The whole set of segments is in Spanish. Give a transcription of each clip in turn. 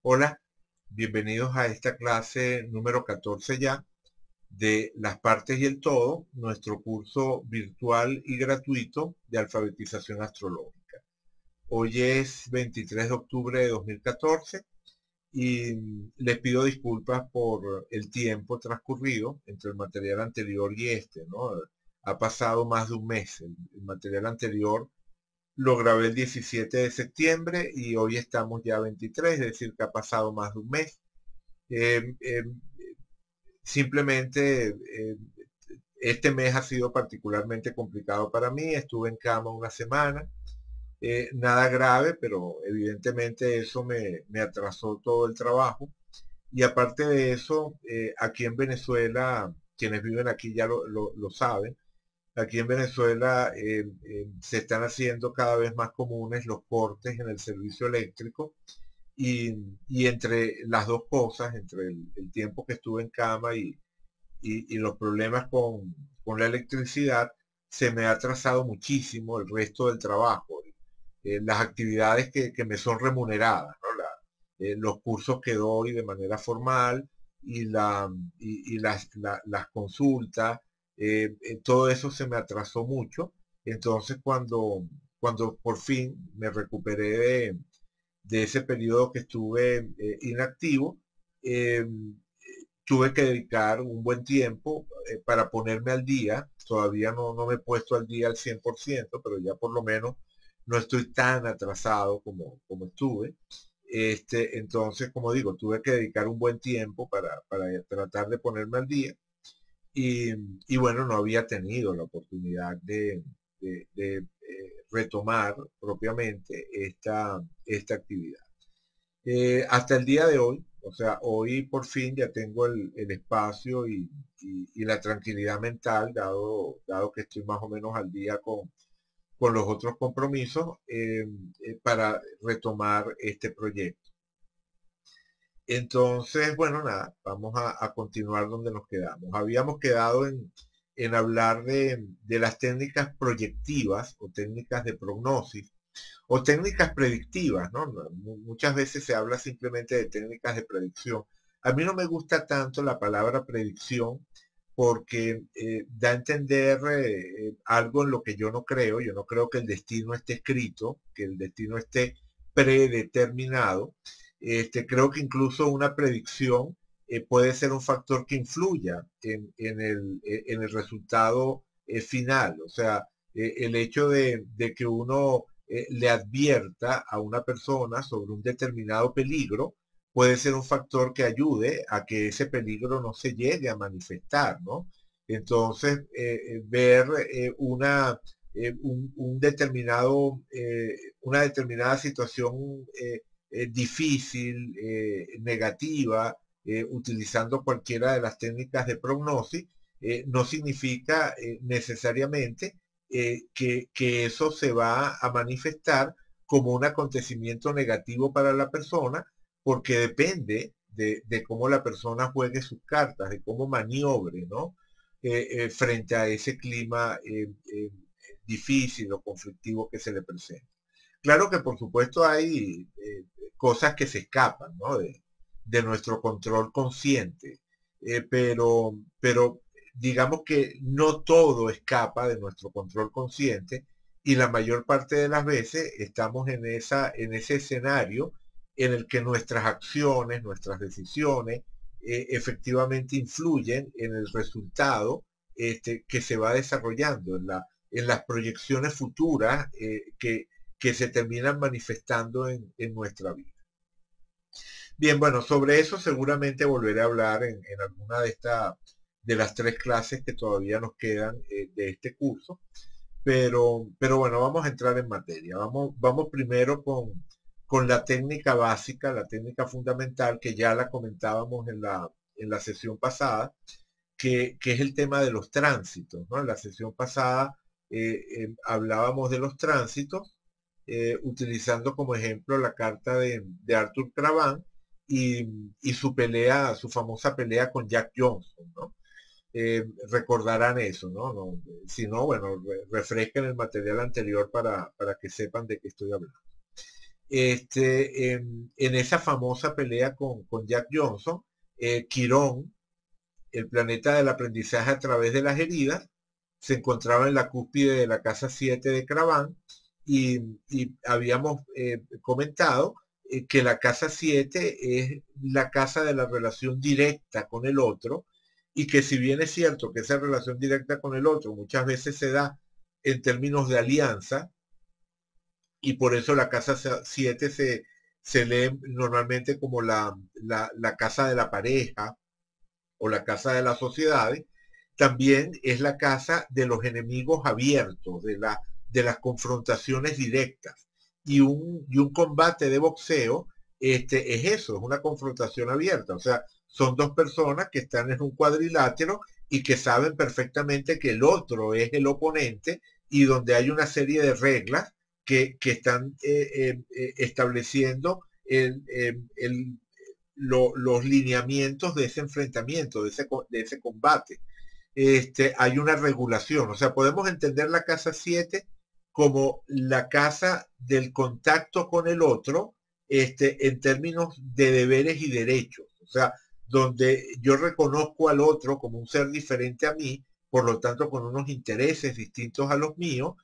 Hola, bienvenidos a esta clase número 14 ya de las partes y el todo, nuestro curso virtual y gratuito de alfabetización astrológica. Hoy es 23 de octubre de 2014 y les pido disculpas por el tiempo transcurrido entre el material anterior y este, ¿no? Ha pasado más de un mes. El material anterior lo grabé el 17 de septiembre y hoy estamos ya a 23, es decir, que ha pasado más de un mes. Eh, eh, Simplemente este mes ha sido particularmente complicado para mí. Estuve en cama una semana, nada grave, pero evidentemente eso me atrasó todo el trabajo. Y aparte de eso, aquí en Venezuela, quienes viven aquí ya lo saben, aquí en Venezuela se están haciendo cada vez más comunes los cortes en el servicio eléctrico y entre las dos cosas, entre el tiempo que estuve en cama y los problemas con la electricidad, se me ha atrasado muchísimo el resto del trabajo, las actividades que me son remuneradas, ¿no? Los cursos que doy de manera formal y las consultas, todo eso se me atrasó mucho. Entonces, cuando por fin me recuperé de ese periodo que estuve inactivo, eh, tuve que dedicar un buen tiempo para ponerme al día. Todavía no me he puesto al día al 100%, pero ya por lo menos no estoy tan atrasado como estuve. Entonces, como digo, tuve que dedicar un buen tiempo para tratar de ponerme al día y, y bueno, no había tenido la oportunidad de retomar propiamente esta actividad. Hasta el día de hoy, o sea, hoy por fin ya tengo el espacio y la tranquilidad mental, dado que estoy más o menos al día con los otros compromisos, para retomar este proyecto. Entonces, bueno, nada, vamos a continuar donde nos quedamos. Habíamos quedado en hablar de las técnicas proyectivas o técnicas de prognosis o técnicas predictivas, ¿no? Muchas veces se habla simplemente de técnicas de predicción. A mí no me gusta tanto la palabra predicción porque da a entender algo en lo que yo no creo. Yo no creo que el destino esté escrito, que el destino esté predeterminado. Creo que incluso una predicción puede ser un factor que influya en el resultado final. O sea, el hecho de que uno le advierta a una persona sobre un determinado peligro puede ser un factor que ayude a que ese peligro no se llegue a manifestar, ¿no? Entonces, ver un determinado, una determinada situación difícil, negativa, utilizando cualquiera de las técnicas de prognosis, no significa necesariamente que eso se va a manifestar como un acontecimiento negativo para la persona, porque depende de cómo la persona juegue sus cartas, de cómo maniobre, ¿no? Frente a ese clima difícil o conflictivo que se le presenta. Claro que por supuesto hay cosas que se escapan, ¿no? De nuestro control consciente, pero digamos que no todo escapa de nuestro control consciente y la mayor parte de las veces estamos en ese escenario en el que nuestras acciones, nuestras decisiones, efectivamente influyen en el resultado que se va desarrollando, en las proyecciones futuras que se terminan manifestando en nuestra vida. Bien, bueno, sobre eso seguramente volveré a hablar en alguna de las tres clases que todavía nos quedan de este curso, pero bueno, vamos a entrar en materia. Vamos primero con la técnica básica, la técnica fundamental, que ya la comentábamos en la sesión pasada, que es el tema de los tránsitos, ¿no? En la sesión pasada hablábamos de los tránsitos, utilizando como ejemplo la carta de Arthur Cravan y su pelea, su famosa pelea con Jack Johnson, ¿no? Recordarán eso, ¿no? Si no, bueno, refresquen el material anterior para que sepan de qué estoy hablando. en esa famosa pelea con Jack Johnson, Quirón, el planeta del aprendizaje a través de las heridas, se encontraba en la cúspide de la casa 7 de Craván y habíamos comentado que la casa 7 es la casa de la relación directa con el otro y que si bien es cierto que esa relación directa con el otro muchas veces se da en términos de alianza, y por eso la casa 7 se lee normalmente como la casa de la pareja o la casa de las sociedades, también es la casa de los enemigos abiertos, de las confrontaciones directas. Y un combate de boxeo es eso, es una confrontación abierta. O sea, son dos personas que están en un cuadrilátero y que saben perfectamente que el otro es el oponente y donde hay una serie de reglas que están estableciendo los lineamientos de ese enfrentamiento, de ese combate. Hay una regulación, o sea, podemos entender la casa 7 como la casa del contacto con el otro, en términos de deberes y derechos, o sea, donde yo reconozco al otro como un ser diferente a mí, por lo tanto con unos intereses distintos a los míos,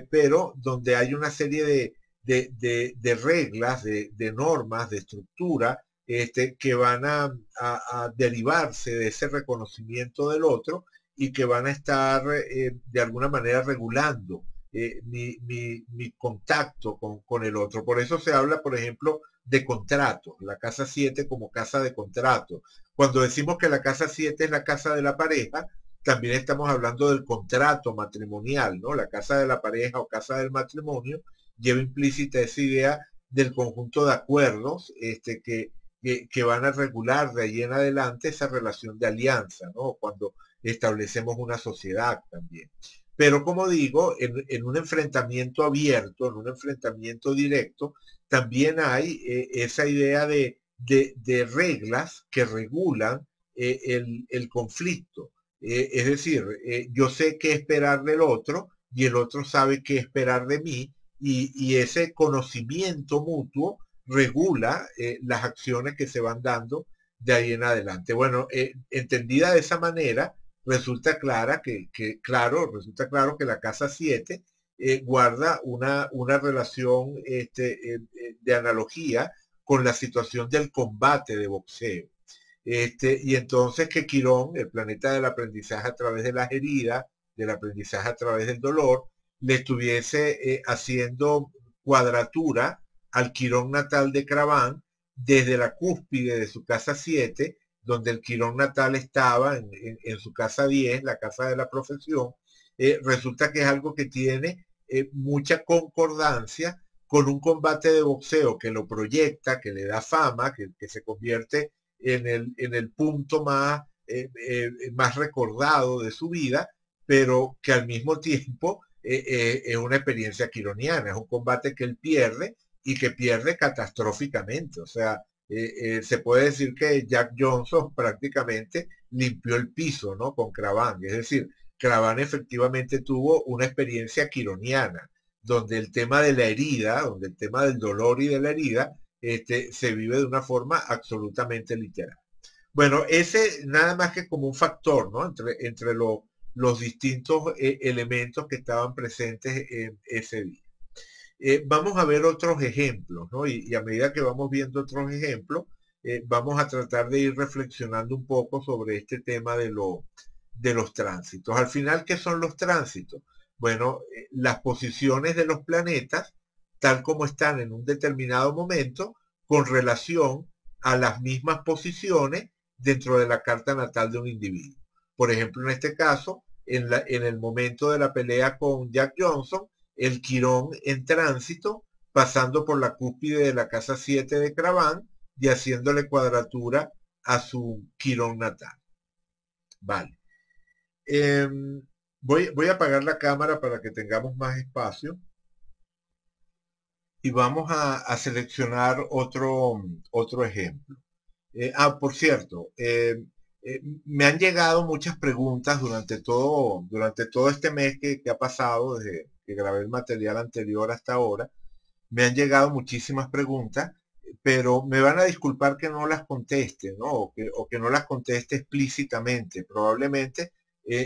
pero donde hay una serie de reglas, de normas, de estructura, que van a derivarse de ese reconocimiento del otro y que van a estar de alguna manera regulando mi contacto con el otro. Por eso se habla, por ejemplo, de contratos, la casa 7 como casa de contrato. Cuando decimos que la casa 7 es la casa de la pareja, también estamos hablando del contrato matrimonial, ¿no? La casa de la pareja o casa del matrimonio lleva implícita esa idea del conjunto de acuerdos que van a regular de ahí en adelante esa relación de alianza, ¿no? Cuando establecemos una sociedad también. Pero como digo, en un enfrentamiento abierto, en un enfrentamiento directo, también hay esa idea de reglas que regulan el conflicto. Es decir, yo sé qué esperar del otro y el otro sabe qué esperar de mí y ese conocimiento mutuo regula las acciones que se van dando de ahí en adelante. Bueno, entendida de esa manera, resulta claro que la casa 7 guarda una relación de analogía con la situación del combate de boxeo. Y entonces que Quirón, el planeta del aprendizaje a través de las heridas, del aprendizaje a través del dolor, le estuviese haciendo cuadratura al Quirón natal de Craván desde la cúspide de su casa 7, donde el Quirón natal estaba en su casa 10, la casa de la profesión. Resulta que es algo que tiene mucha concordancia con un combate de boxeo que lo proyecta, que le da fama, que se convierte en el punto más recordado de su vida, pero que al mismo tiempo es una experiencia quironiana, es un combate que él pierde y que pierde catastróficamente. O sea, se puede decir que Jack Johnson prácticamente limpió el piso, ¿no? Con Craván. Es decir, Craván efectivamente tuvo una experiencia quironiana, donde el tema de la herida, donde el tema del dolor y de la herida, se vive de una forma absolutamente literal. Bueno, ese nada más que como un factor, ¿no? Entre los distintos elementos que estaban presentes en ese día. Vamos a ver otros ejemplos, ¿no? Y a medida que vamos viendo otros ejemplos, vamos a tratar de ir reflexionando un poco sobre este tema de los tránsitos. Al final, ¿qué son los tránsitos? Bueno, las posiciones de los planetas, tal como están en un determinado momento, con relación a las mismas posiciones dentro de la carta natal de un individuo. Por ejemplo, en este caso, en el momento de la pelea con Jack Johnson, el Quirón en tránsito, pasando por la cúspide de la casa 7 de Craván y haciéndole cuadratura a su Quirón natal. Vale. Eh, voy a apagar la cámara para que tengamos más espacio y vamos a seleccionar otro ejemplo. Por cierto, me han llegado muchas preguntas durante todo este mes que ha pasado desde que grabé el material anterior hasta ahora, me han llegado muchísimas preguntas, pero me van a disculpar que no las conteste, ¿no? O que no las conteste explícitamente. Probablemente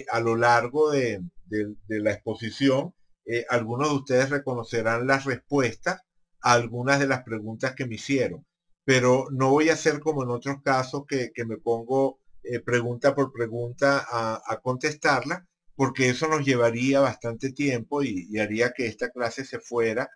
a lo largo de la exposición, algunos de ustedes reconocerán las respuestas a algunas de las preguntas que me hicieron. Pero no voy a hacer como en otros casos que me pongo pregunta por pregunta a contestarla, porque eso nos llevaría bastante tiempo y haría que esta clase se fuera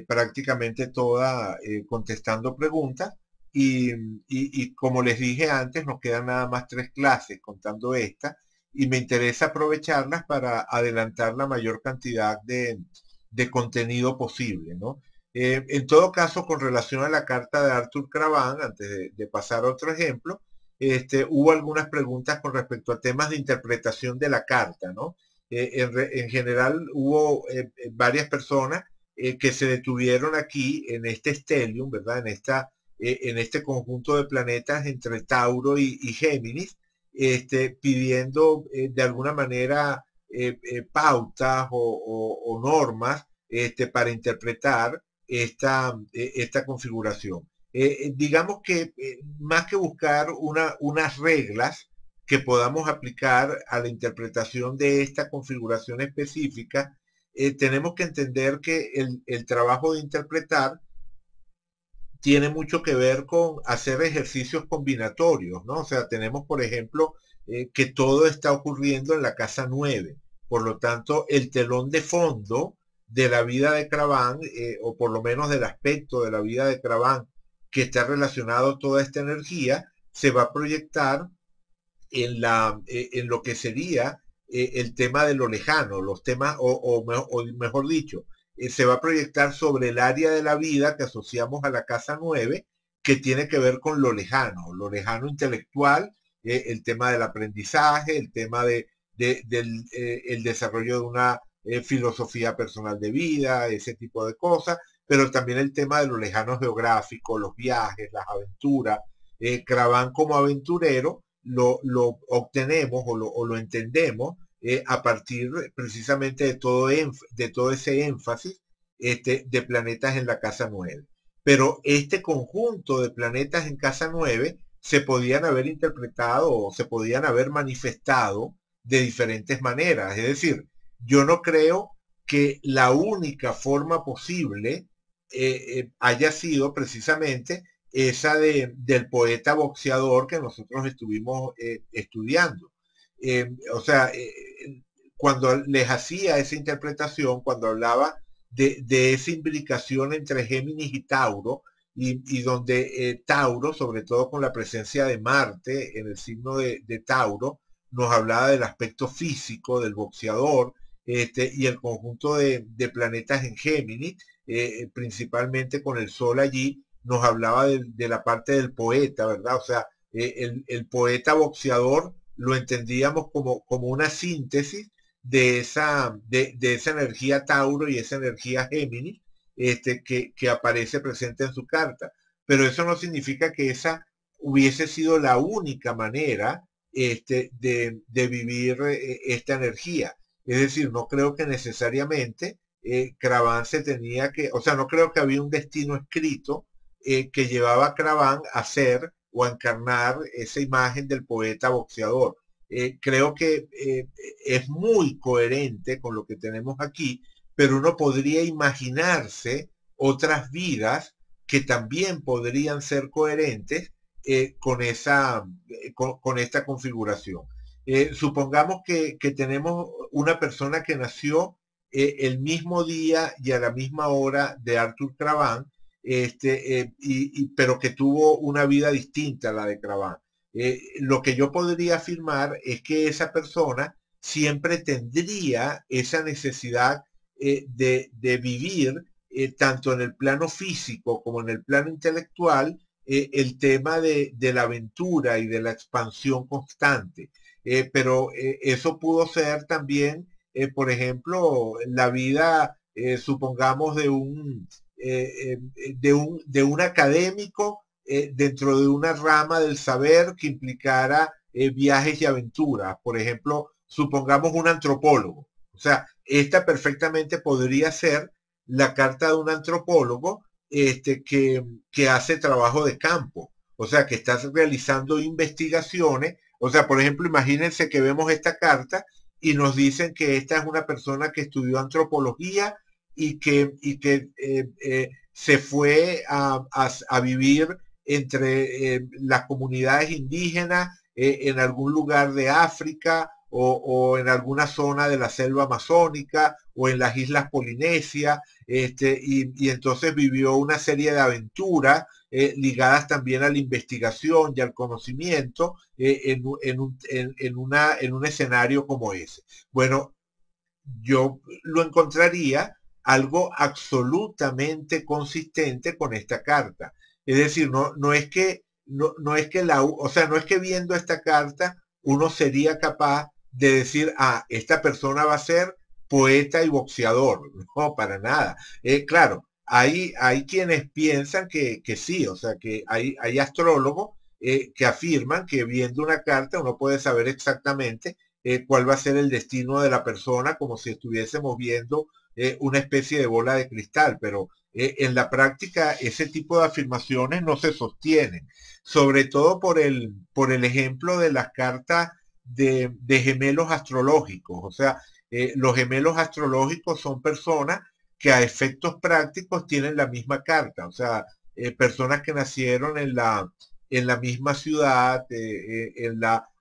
prácticamente toda contestando preguntas. Y como les dije antes, nos quedan nada más 3 clases contando esta, y me interesa aprovecharlas para adelantar la mayor cantidad de contenido posible, ¿no? En todo caso, con relación a la carta de Arthur Cravan, antes de pasar a otro ejemplo, hubo algunas preguntas con respecto a temas de interpretación de la carta, ¿no? En general hubo varias personas que se detuvieron aquí en este stellium, ¿verdad? En este conjunto de planetas entre Tauro y Géminis, pidiendo de alguna manera pautas o normas para interpretar esta configuración. Digamos que más que buscar unas reglas que podamos aplicar a la interpretación de esta configuración específica, tenemos que entender que el trabajo de interpretar tiene mucho que ver con hacer ejercicios combinatorios, ¿no? O sea, tenemos, por ejemplo, que todo está ocurriendo en la casa 9. Por lo tanto, el telón de fondo de la vida de Craván, o por lo menos del aspecto de la vida de Craván que está relacionado a toda esta energía, se va a proyectar en lo que sería el tema de lo lejano, los temas, o mejor dicho, se va a proyectar sobre el área de la vida que asociamos a la casa 9, que tiene que ver con lo lejano intelectual, el tema del aprendizaje, el tema del el desarrollo de una filosofía personal de vida, ese tipo de cosas, pero también el tema de lo lejano geográfico, los viajes, las aventuras. Craván como aventurero lo obtenemos o lo entendemos a partir precisamente de todo ese énfasis de planetas en la casa 9. Pero este conjunto de planetas en casa 9 se podían haber interpretado o se podían haber manifestado de diferentes maneras. Es decir, yo no creo que la única forma posible haya sido precisamente esa del poeta boxeador que nosotros estuvimos estudiando. O sea, cuando les hacía esa interpretación, cuando hablaba de esa imbricación entre Géminis y Tauro, y donde Tauro, sobre todo con la presencia de Marte en el signo de Tauro, nos hablaba del aspecto físico del boxeador, y el conjunto de planetas en Géminis, principalmente con el Sol allí, nos hablaba de la parte del poeta, ¿verdad? O sea, el poeta boxeador lo entendíamos como una síntesis de esa energía Tauro y esa energía Géminis que aparece presente en su carta. Pero eso no significa que esa hubiese sido la única manera de vivir esta energía. Es decir, no creo que necesariamente Craván se tenía que, o sea, no creo que había un destino escrito que llevaba a Craván a ser o a encarnar esa imagen del poeta boxeador. Creo que es muy coherente con lo que tenemos aquí, pero uno podría imaginarse otras vidas que también podrían ser coherentes con esta configuración. Supongamos que tenemos una persona que nació el mismo día y a la misma hora de Arthur Craván, pero que tuvo una vida distinta a la de Craván. Lo que yo podría afirmar es que esa persona siempre tendría esa necesidad de vivir tanto en el plano físico como en el plano intelectual el tema de la aventura y de la expansión constante. Pero eso pudo ser también, por ejemplo, la vida, supongamos, de un académico dentro de una rama del saber que implicara viajes y aventuras. Por ejemplo, supongamos un antropólogo. O sea, esta perfectamente podría ser la carta de un antropólogo que hace trabajo de campo, o sea, que está realizando investigaciones. O sea, por ejemplo, imagínense que vemos esta carta y nos dicen que esta es una persona que estudió antropología y que se fue a vivir entre las comunidades indígenas en algún lugar de África o en alguna zona de la selva amazónica o en las islas Polinesia, y entonces vivió una serie de aventuras ligadas también a la investigación y al conocimiento en un escenario como ese. Bueno, yo lo encontraría algo absolutamente consistente con esta carta. Es decir, no es que o sea, no es que viendo esta carta uno sería capaz de decir, ah, esta persona va a ser poeta y boxeador. No, para nada. Claro, hay quienes piensan que sí, o sea, que hay astrólogos que afirman que viendo una carta uno puede saber exactamente cuál va a ser el destino de la persona, como si estuviésemos viendo una especie de bola de cristal, pero en la práctica ese tipo de afirmaciones no se sostienen, sobre todo por el ejemplo de las cartas de gemelos astrológicos. O sea, los gemelos astrológicos son personas que a efectos prácticos tienen la misma carta, o sea, personas que nacieron en la misma ciudad,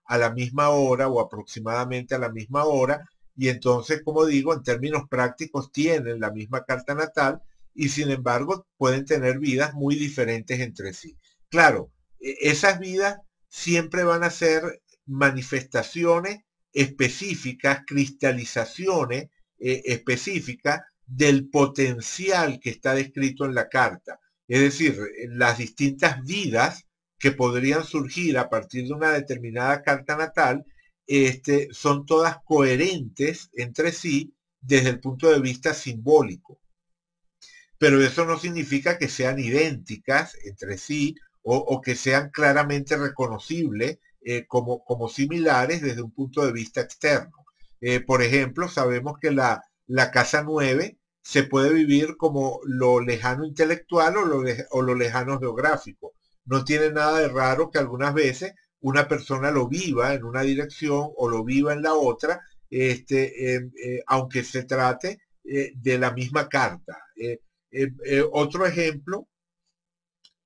a la misma hora o aproximadamente a la misma hora, y entonces, como digo, en términos prácticos tienen la misma carta natal y sin embargo pueden tener vidas muy diferentes entre sí. Claro, esas vidas siempre van a ser manifestaciones específicas, cristalizaciones específicas del potencial que está descrito en la carta. Es decir, las distintas vidas que podrían surgir a partir de una determinada carta natal, son todas coherentes entre sí desde el punto de vista simbólico. Pero eso no significa que sean idénticas entre sí o que sean claramente reconocibles como similares desde un punto de vista externo. Por ejemplo, sabemos que la casa 9 se puede vivir como lo lejano intelectual o lo lejano geográfico. No tiene nada de raro que algunas veces una persona lo viva en una dirección o lo viva en la otra, aunque se trate de la misma carta. Otro ejemplo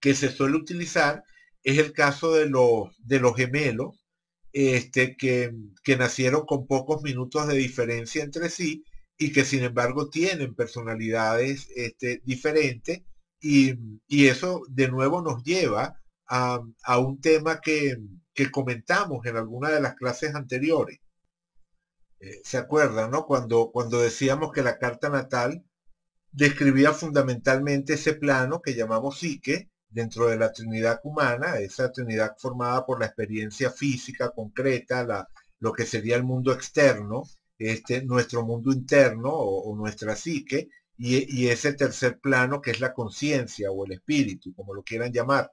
que se suele utilizar es el caso de los gemelos, que nacieron con pocos minutos de diferencia entre sí y que sin embargo tienen personalidades diferentes, y, y eso de nuevo nos lleva a un tema que comentamos en alguna de las clases anteriores. ¿Se acuerdan, no? Cuando decíamos que la carta natal describía fundamentalmente ese plano que llamamos psique dentro de la Trinidad humana, esa Trinidad formada por la experiencia física concreta, lo que sería el mundo externo, nuestro mundo interno o nuestra psique, y ese tercer plano que es la conciencia o el espíritu, como lo quieran llamar,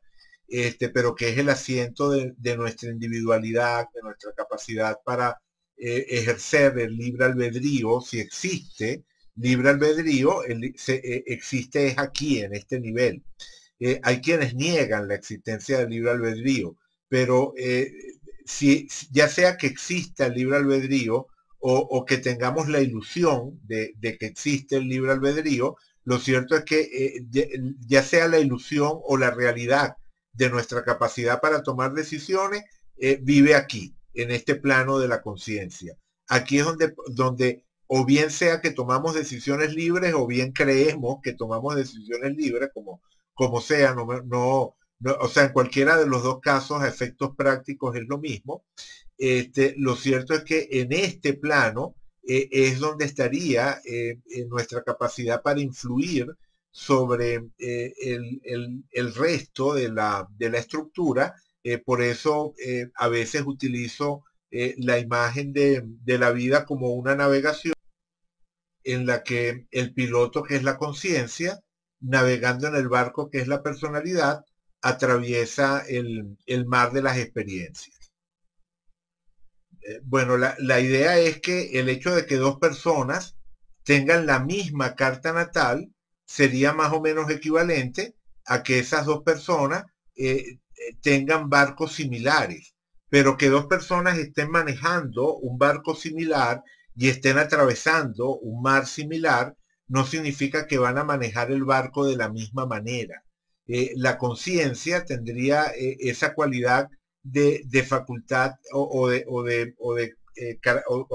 pero que es el asiento de nuestra individualidad, de nuestra capacidad para ejercer el libre albedrío, si existe libre albedrío, existe es aquí, en este nivel. Hay quienes niegan la existencia del libre albedrío, pero ya sea que exista el libre albedrío o que tengamos la ilusión de que existe el libre albedrío, lo cierto es que ya sea la ilusión o la realidad de nuestra capacidad para tomar decisiones, vive aquí, en este plano de la conciencia. Aquí es donde o bien sea que tomamos decisiones libres o bien creemos que tomamos decisiones libres, como sea, o sea, en cualquiera de los dos casos a efectos prácticos es lo mismo. Lo cierto es que en este plano es donde estaría en nuestra capacidad para influir sobre el resto de la estructura. Por eso a veces utilizo la imagen de la vida como una navegación en la que el piloto, que es la conciencia, navegando en el barco, que es la personalidad, atraviesa el mar de las experiencias. Bueno, la idea es que el hecho de que dos personas tengan la misma carta natal sería más o menos equivalente a que esas dos personas tengan barcos similares, pero que dos personas estén manejando un barco similar y estén atravesando un mar similar, no significa que van a manejar el barco de la misma manera. La conciencia tendría esa cualidad de facultad o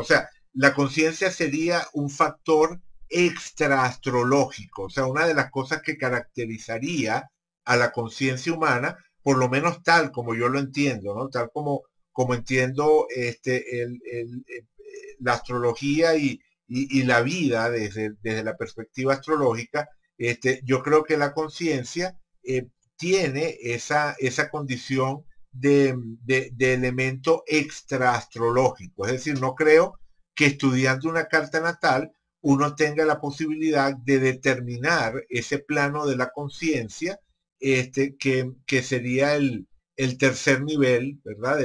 sea, la conciencia sería un factor extraastrológico, o sea, una de las cosas que caracterizaría a la conciencia humana, por lo menos tal como yo lo entiendo, ¿no? Tal como entiendo la astrología y la vida desde la perspectiva astrológica. Yo creo que la conciencia tiene esa condición de elemento extraastrológico. Es decir, no creo que estudiando una carta natal uno tenga la posibilidad de determinar ese plano de la conciencia, que sería el tercer nivel, ¿verdad?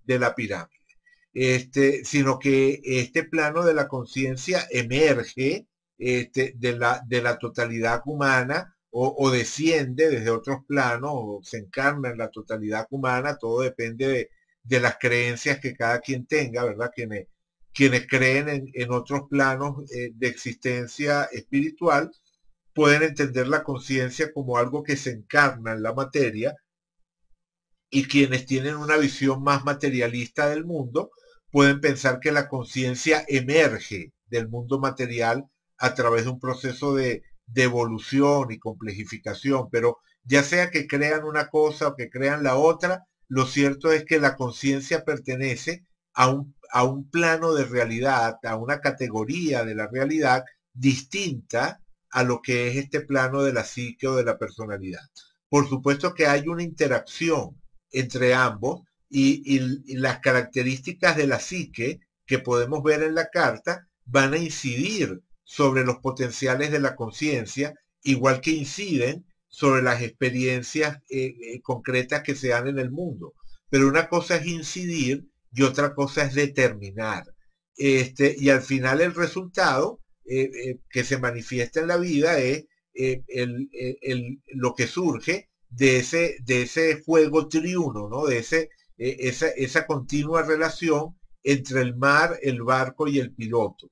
De la pirámide. Sino que este plano de la conciencia emerge de la totalidad humana o desciende desde otros planos o se encarna en la totalidad humana, todo depende de las creencias que cada quien tenga, ¿verdad? Quienes creen en otros planos de existencia espiritual pueden entender la conciencia como algo que se encarna en la materia, y quienes tienen una visión más materialista del mundo pueden pensar que la conciencia emerge del mundo material a través de un proceso de evolución y complejificación, pero ya sea que crean una cosa o que crean la otra, lo cierto es que la conciencia pertenece a un plano de realidad, a una categoría de la realidad distinta a lo que es este plano de la psique o de la personalidad. Por supuesto que hay una interacción entre ambos y las características de la psique que podemos ver en la carta van a incidir sobre los potenciales de la conciencia, igual que inciden sobre las experiencias concretas que se dan en el mundo. Pero una cosa es incidir y otra cosa es determinar. Y al final el resultado que se manifiesta en la vida es lo que surge de ese juego triuno, ¿no? Esa continua relación entre el mar, el barco y el piloto.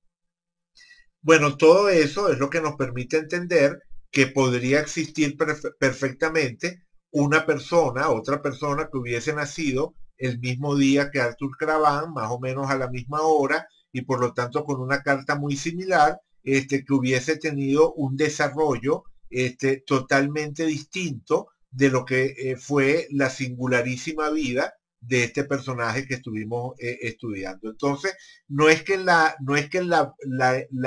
Bueno, todo eso es lo que nos permite entender que podría existir perfectamente otra persona que hubiese nacido el mismo día que Arthur Cravan, más o menos a la misma hora, y por lo tanto con una carta muy similar, que hubiese tenido un desarrollo totalmente distinto de lo que fue la singularísima vida de este personaje que estuvimos estudiando. Entonces, no es que la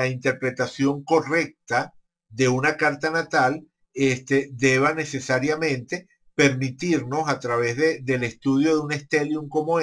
interpretación correcta de una carta natal deba necesariamente permitirnos a través del estudio de un stellium como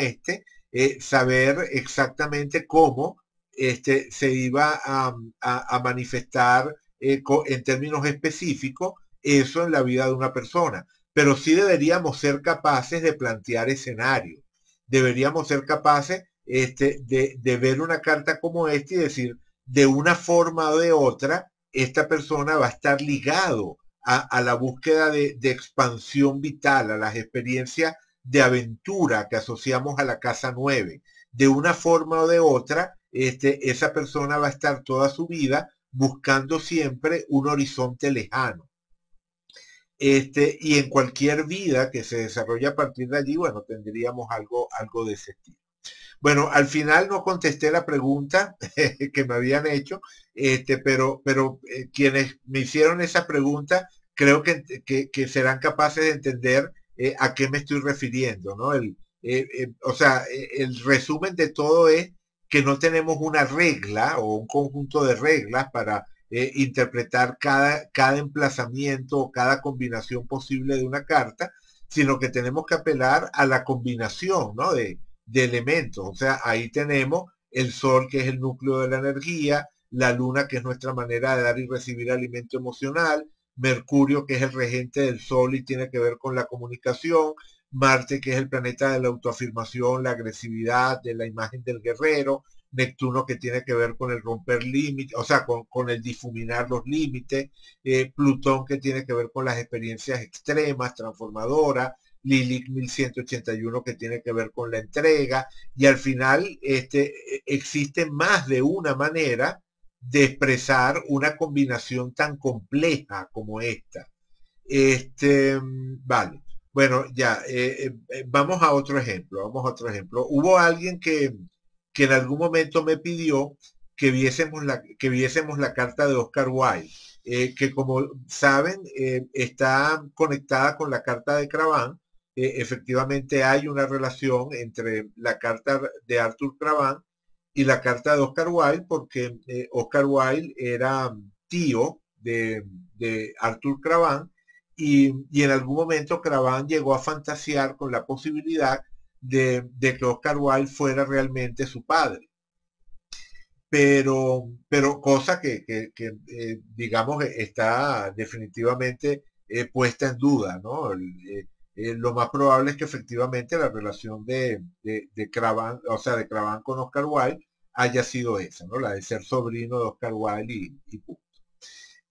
saber exactamente cómo se iba a manifestar en términos específicos eso en la vida de una persona. Pero sí deberíamos ser capaces de plantear escenarios. Deberíamos ser capaces de ver una carta como esta y decir, de una forma o de otra, esta persona va a estar ligado a la búsqueda de expansión vital, a las experiencias de aventura que asociamos a la casa 9. De una forma o de otra, esa persona va a estar toda su vida buscando siempre un horizonte lejano. Y en cualquier vida que se desarrolle a partir de allí, bueno, tendríamos algo de ese estilo. Bueno, al final no contesté la pregunta que me habían hecho, pero quienes me hicieron esa pregunta creo que serán capaces de entender a qué me estoy refiriendo, ¿no? O sea, el resumen de todo es que no tenemos una regla o un conjunto de reglas para interpretar cada emplazamiento o cada combinación posible de una carta, sino que tenemos que apelar a la combinación, ¿no? de elementos. O sea, ahí tenemos el sol, que es el núcleo de la energía, la luna, que es nuestra manera de dar y recibir alimento emocional, Mercurio, que es el regente del sol y tiene que ver con la comunicación, Marte, que es el planeta de la autoafirmación, la agresividad, de la imagen del guerrero, Neptuno que tiene que ver con el romper límites, o sea, con el difuminar los límites, Plutón que tiene que ver con las experiencias extremas, transformadoras, Lilith 1181 que tiene que ver con la entrega, y al final existe más de una manera de expresar una combinación tan compleja como esta. Vale. Bueno, ya, vamos a otro ejemplo, vamos a otro ejemplo. Hubo alguien que en algún momento me pidió que viésemos la carta de Oscar Wilde, que como saben, está conectada con la carta de Cravan. Efectivamente hay una relación entre la carta de Arthur Cravan y la carta de Oscar Wilde, porque Oscar Wilde era tío de Arthur Cravan, y en algún momento Cravan llegó a fantasear con la posibilidad de que Oscar Wilde fuera realmente su padre. Pero cosa que, digamos, está definitivamente puesta en duda, ¿no? Lo más probable es que efectivamente la relación de Cravan, o sea, de Cravan con Oscar Wilde haya sido esa, ¿no? La de ser sobrino de Oscar Wilde y punto.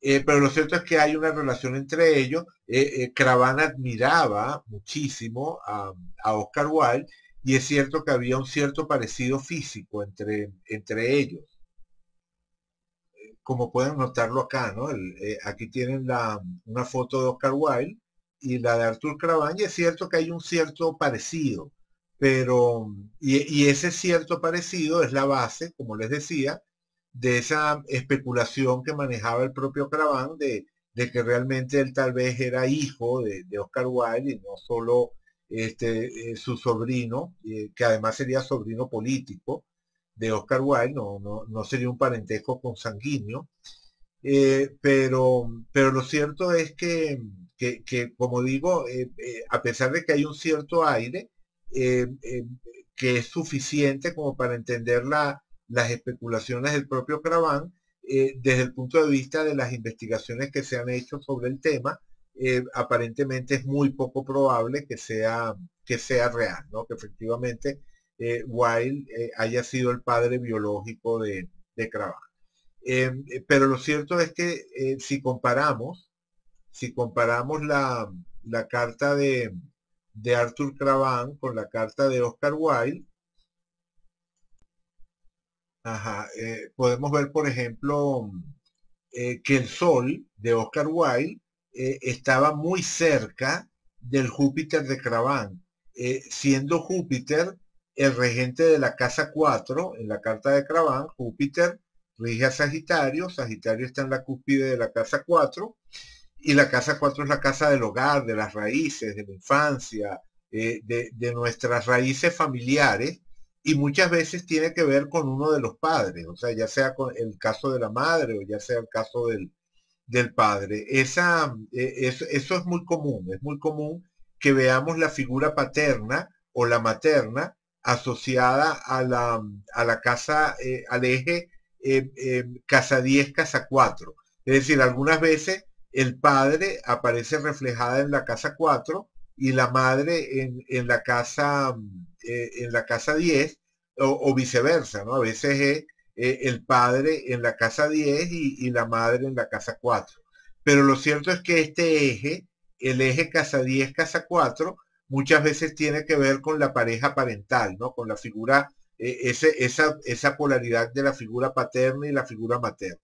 Pero lo cierto es que hay una relación entre ellos. Cravan admiraba muchísimo a Oscar Wilde, y es cierto que había un cierto parecido físico entre ellos, como pueden notarlo acá, ¿no? Aquí tienen una foto de Oscar Wilde y la de Arthur Cravan, y es cierto que hay un cierto parecido, pero, y ese cierto parecido es la base, como les decía, de esa especulación que manejaba el propio Cravan de que realmente él tal vez era hijo de Oscar Wilde y no solo su sobrino, que además sería sobrino político de Oscar Wilde, no sería un parentesco consanguíneo. Pero lo cierto es que, como digo, a pesar de que hay un cierto aire, eh, eh, que es suficiente como para entender las especulaciones del propio Cravan, desde el punto de vista de las investigaciones que se han hecho sobre el tema, aparentemente es muy poco probable que sea real, ¿no? Que efectivamente Wilde haya sido el padre biológico de Cravan. Pero lo cierto es que si comparamos la carta de Arthur Cravan con la carta de Oscar Wilde, ajá, podemos ver, por ejemplo, que el Sol de Oscar Wilde estaba muy cerca del Júpiter de Cravan, siendo Júpiter el regente de la casa 4 en la carta de Cravan. Júpiter rige a Sagitario, Sagitario está en la cúspide de la casa 4, y la casa 4 es la casa del hogar, de las raíces, de la infancia, de nuestras raíces familiares, y muchas veces tiene que ver con uno de los padres, o sea, ya sea con el caso de la madre o ya sea el caso del padre. Eso es muy común que veamos la figura paterna o la materna asociada a la casa, al eje casa 10 casa 4. Es decir, algunas veces el padre aparece reflejada en la casa 4 y la madre en la casa 10, o viceversa, ¿no? A veces es el padre en la casa 10 y la madre en la casa 4. Pero lo cierto es que este eje, el eje casa 10 casa 4, muchas veces tiene que ver con la pareja parental, ¿no? Con la figura, esa polaridad de la figura paterna y la figura materna.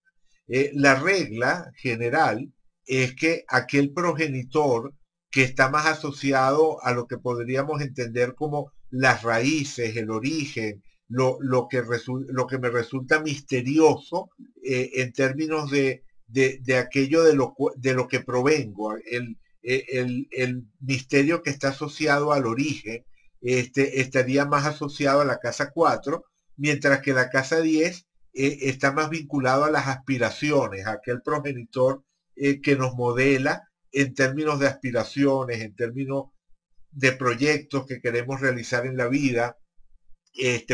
La regla general es que aquel progenitor que está más asociado a lo que podríamos entender como las raíces, el origen, lo que me resulta misterioso, en términos de aquello de lo que provengo, el misterio que está asociado al origen, estaría más asociado a la casa 4, mientras que la casa 10 está más vinculado a las aspiraciones, a aquel progenitor que nos modela en términos de aspiraciones, en términos de proyectos que queremos realizar en la vida,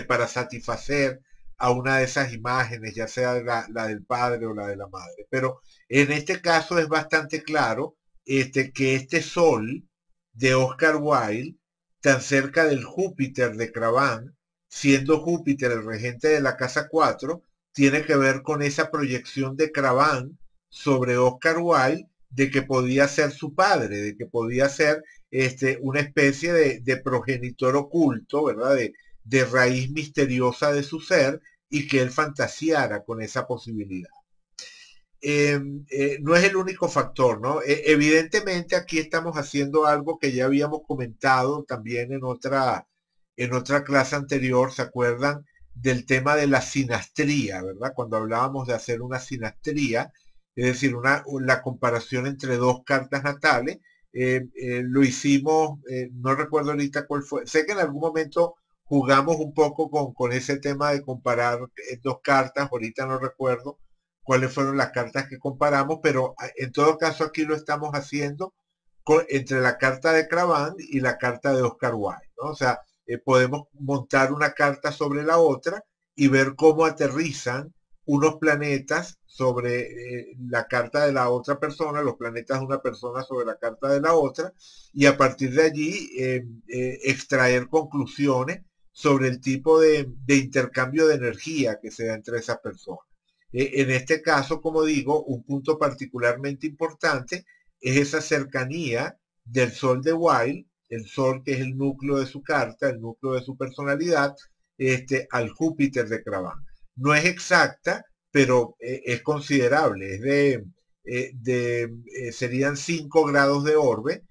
para satisfacer a una de esas imágenes, ya sea la del padre o la de la madre. Pero en este caso es bastante claro que este Sol de Oscar Wilde, tan cerca del Júpiter de Cravan, siendo Júpiter el regente de la casa 4, tiene que ver con esa proyección de Cravan sobre Oscar Wilde de que podía ser su padre, de que podía ser una especie de progenitor oculto, ¿verdad? De raíz misteriosa de su ser y que él fantaseara con esa posibilidad. No es el único factor, ¿no? Evidentemente aquí estamos haciendo algo que ya habíamos comentado también en otra clase anterior, ¿se acuerdan? Del tema de la sinastría, ¿verdad? Cuando hablábamos de hacer una sinastría, es decir, la comparación entre dos cartas natales, lo hicimos, no recuerdo ahorita cuál fue, sé que en algún momento jugamos un poco con ese tema de comparar dos cartas, ahorita no recuerdo cuáles fueron las cartas que comparamos, pero en todo caso aquí lo estamos haciendo entre la carta de Cravan y la carta de Oscar Wilde, ¿no? O sea, podemos montar una carta sobre la otra y ver cómo aterrizan unos planetas sobre la carta de la otra persona, los planetas de una persona sobre la carta de la otra, y a partir de allí extraer conclusiones sobre el tipo de intercambio de energía que se da entre esas personas. En este caso, como digo, un punto particularmente importante es esa cercanía del Sol de Wilde, el Sol que es el núcleo de su carta, el núcleo de su personalidad, al Júpiter de Cravan. No es exacta, pero es considerable, es serían 5 grados de orbe,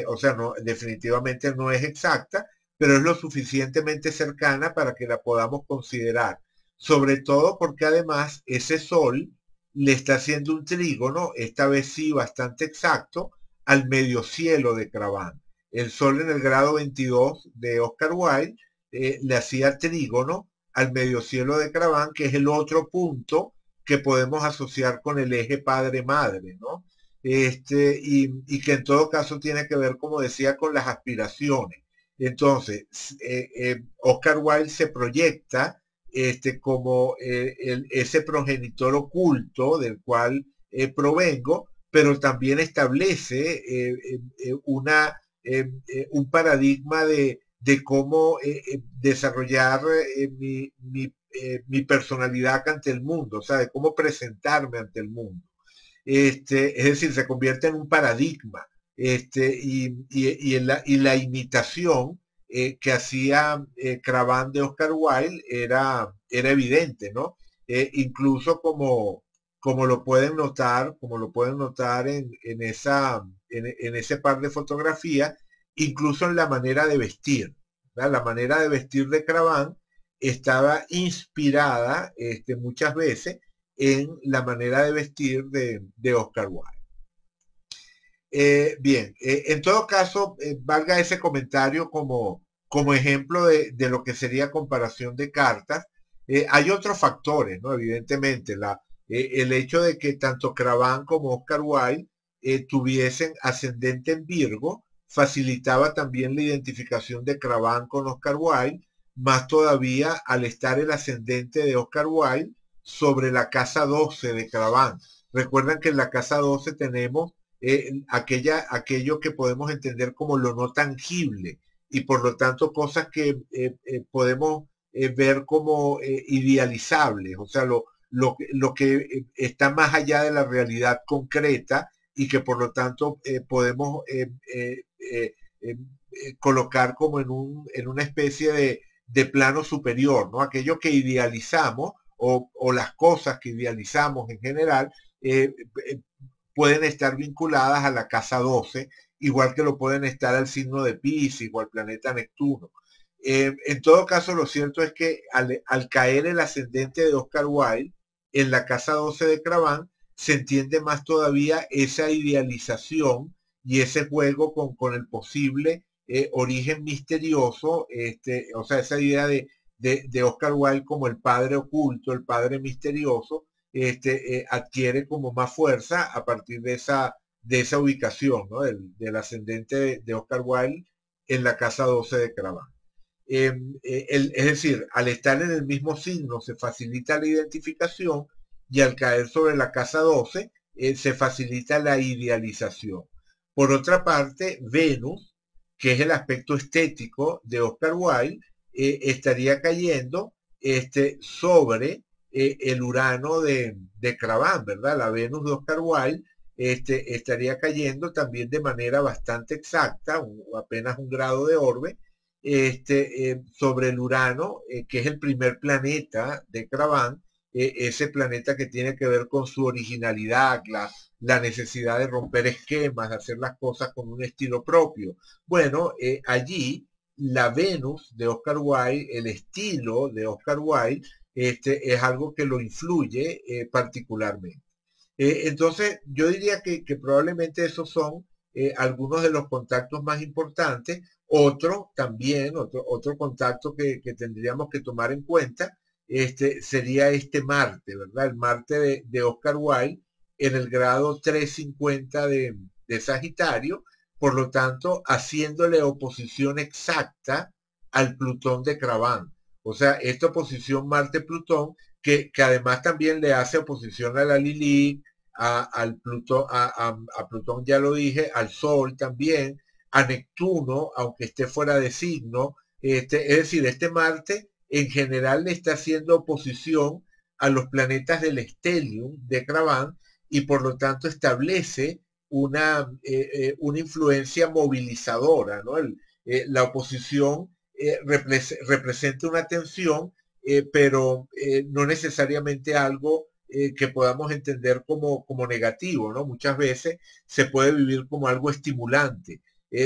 o sea, no, definitivamente no es exacta, pero es lo suficientemente cercana para que la podamos considerar, sobre todo porque además ese Sol le está haciendo un trígono, esta vez sí bastante exacto, al medio cielo de Cravan. El Sol en el grado 22 de Oscar Wilde le hacía trígono al medio cielo de Cravan, que es el otro punto que podemos asociar con el eje padre-madre, ¿no? Y que en todo caso tiene que ver, como decía, con las aspiraciones. Entonces, Oscar Wilde se proyecta como ese progenitor oculto del cual provengo, pero también establece un paradigma de cómo desarrollar mi personalidad ante el mundo, o sea, de cómo presentarme ante el mundo. Es decir, se convierte en un paradigma y la imitación que hacía Cravan de Oscar Wilde era evidente, ¿no? Incluso como lo pueden notar en ese par de fotografías, incluso en la manera de vestir, ¿verdad? La manera de vestir de Cravan estaba inspirada muchas veces en la manera de vestir de Oscar Wilde. Bien, en todo caso, valga ese comentario como ejemplo de lo que sería comparación de cartas. Hay otros factores, ¿no? Evidentemente, el hecho de que tanto Cravan como Oscar Wilde tuviesen ascendente en Virgo facilitaba también la identificación de Cravan con Oscar Wilde, más todavía al estar el ascendente de Oscar Wilde sobre la casa 12 de Cravan. Recuerdan que en la casa 12 tenemos aquello que podemos entender como lo no tangible y por lo tanto cosas que podemos ver como idealizables, o sea, lo que está más allá de la realidad concreta y que por lo tanto podemos colocar como en una especie de plano superior, ¿no? Aquello que idealizamos o las cosas que idealizamos en general pueden estar vinculadas a la casa 12, igual que lo pueden estar al signo de Piscis o al planeta Neptuno. En todo caso, lo cierto es que al caer el ascendente de Oscar Wilde en la casa 12 de Cravan, se entiende más todavía esa idealización y ese juego con el posible origen misterioso, o sea, esa idea de Oscar Wilde como el padre oculto, el padre misterioso, adquiere como más fuerza a partir de esa ubicación, ¿no? Del ascendente de Oscar Wilde en la casa 12 de Cravan. Es decir, al estar en el mismo signo se facilita la identificación y al caer sobre la casa 12 se facilita la idealización. Por otra parte, Venus, que es el aspecto estético de Oscar Wilde, estaría cayendo sobre el Urano de Crabán, ¿verdad? La Venus de Oscar Wilde estaría cayendo también de manera bastante exacta, apenas un grado de orbe, sobre el Urano, que es el primer planeta de Crabán, ese planeta que tiene que ver con su originalidad, la necesidad de romper esquemas, de hacer las cosas con un estilo propio. Bueno, allí la Venus de Oscar Wilde, el estilo de Oscar Wilde, es algo que lo influye particularmente. Entonces, yo diría que probablemente esos son algunos de los contactos más importantes. Otro también, otro contacto que tendríamos que tomar en cuenta, sería este Marte, ¿verdad? El Marte de Oscar Wilde en el grado 350 de Sagitario, por lo tanto, haciéndole oposición exacta al Plutón de Crabán. O sea, esta oposición Marte-Plutón, que además también le hace oposición a la Lilith, al Plutón, a Plutón ya lo dije, al Sol también, a Neptuno, aunque esté fuera de signo. Es decir, este Marte en general le está haciendo oposición a los planetas del Stellium de Crabán y por lo tanto establece una influencia movilizadora, ¿no? La oposición representa una tensión, pero no necesariamente algo que podamos entender como negativo, ¿no? Muchas veces se puede vivir como algo estimulante,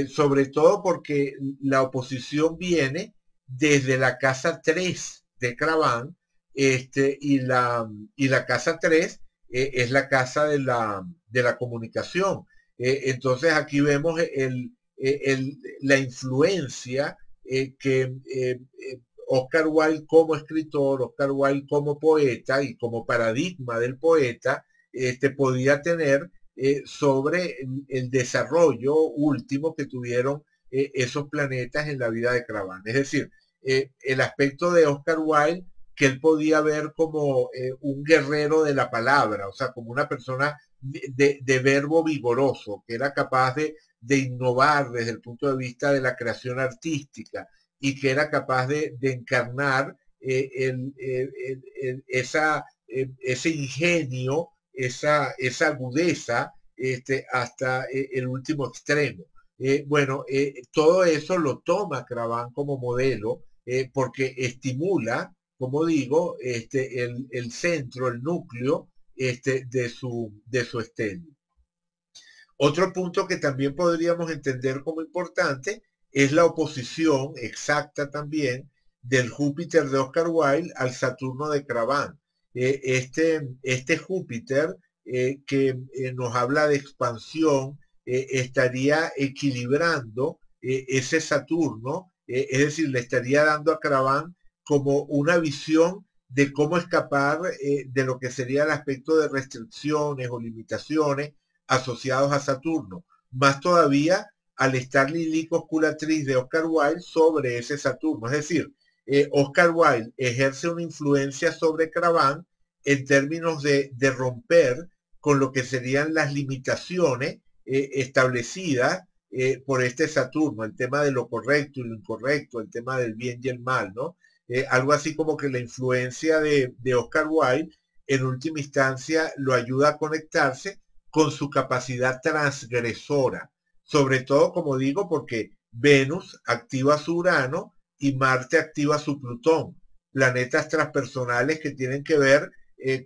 sobre todo porque la oposición viene desde la casa 3 de Crabán, y la casa 3 es la casa de la comunicación. Entonces aquí vemos la influencia que Oscar Wilde como escritor, Oscar Wilde como poeta y como paradigma del poeta, podía tener sobre el desarrollo último que tuvieron esos planetas en la vida de Crabán. Es decir, el aspecto de Oscar Wilde que él podía ver como un guerrero de la palabra, o sea, como una persona de verbo vigoroso, que era capaz de innovar desde el punto de vista de la creación artística y que era capaz de encarnar ese ingenio, esa agudeza hasta el último extremo. Bueno, todo eso lo toma Crabán como modelo porque estimula, como digo, el centro, el núcleo de su estilo. Otro punto que también podríamos entender como importante es la oposición exacta también del Júpiter de Oscar Wilde al Saturno de Crabán. Este Júpiter que nos habla de expansión estaría equilibrando ese Saturno, es decir, le estaría dando a Crabán como una visión de cómo escapar de lo que sería el aspecto de restricciones o limitaciones asociados a Saturno, más todavía al estar Lili Cosculatriz de Oscar Wilde sobre ese Saturno. Es decir, Oscar Wilde ejerce una influencia sobre Crabán en términos de romper con lo que serían las limitaciones establecidas por este Saturno, el tema de lo correcto y lo incorrecto, el tema del bien y el mal, ¿no? Algo así como que la influencia de Oscar Wilde en última instancia lo ayuda a conectarse con su capacidad transgresora, sobre todo, como digo, porque Venus activa su Urano y Marte activa su Plutón, planetas transpersonales que tienen que ver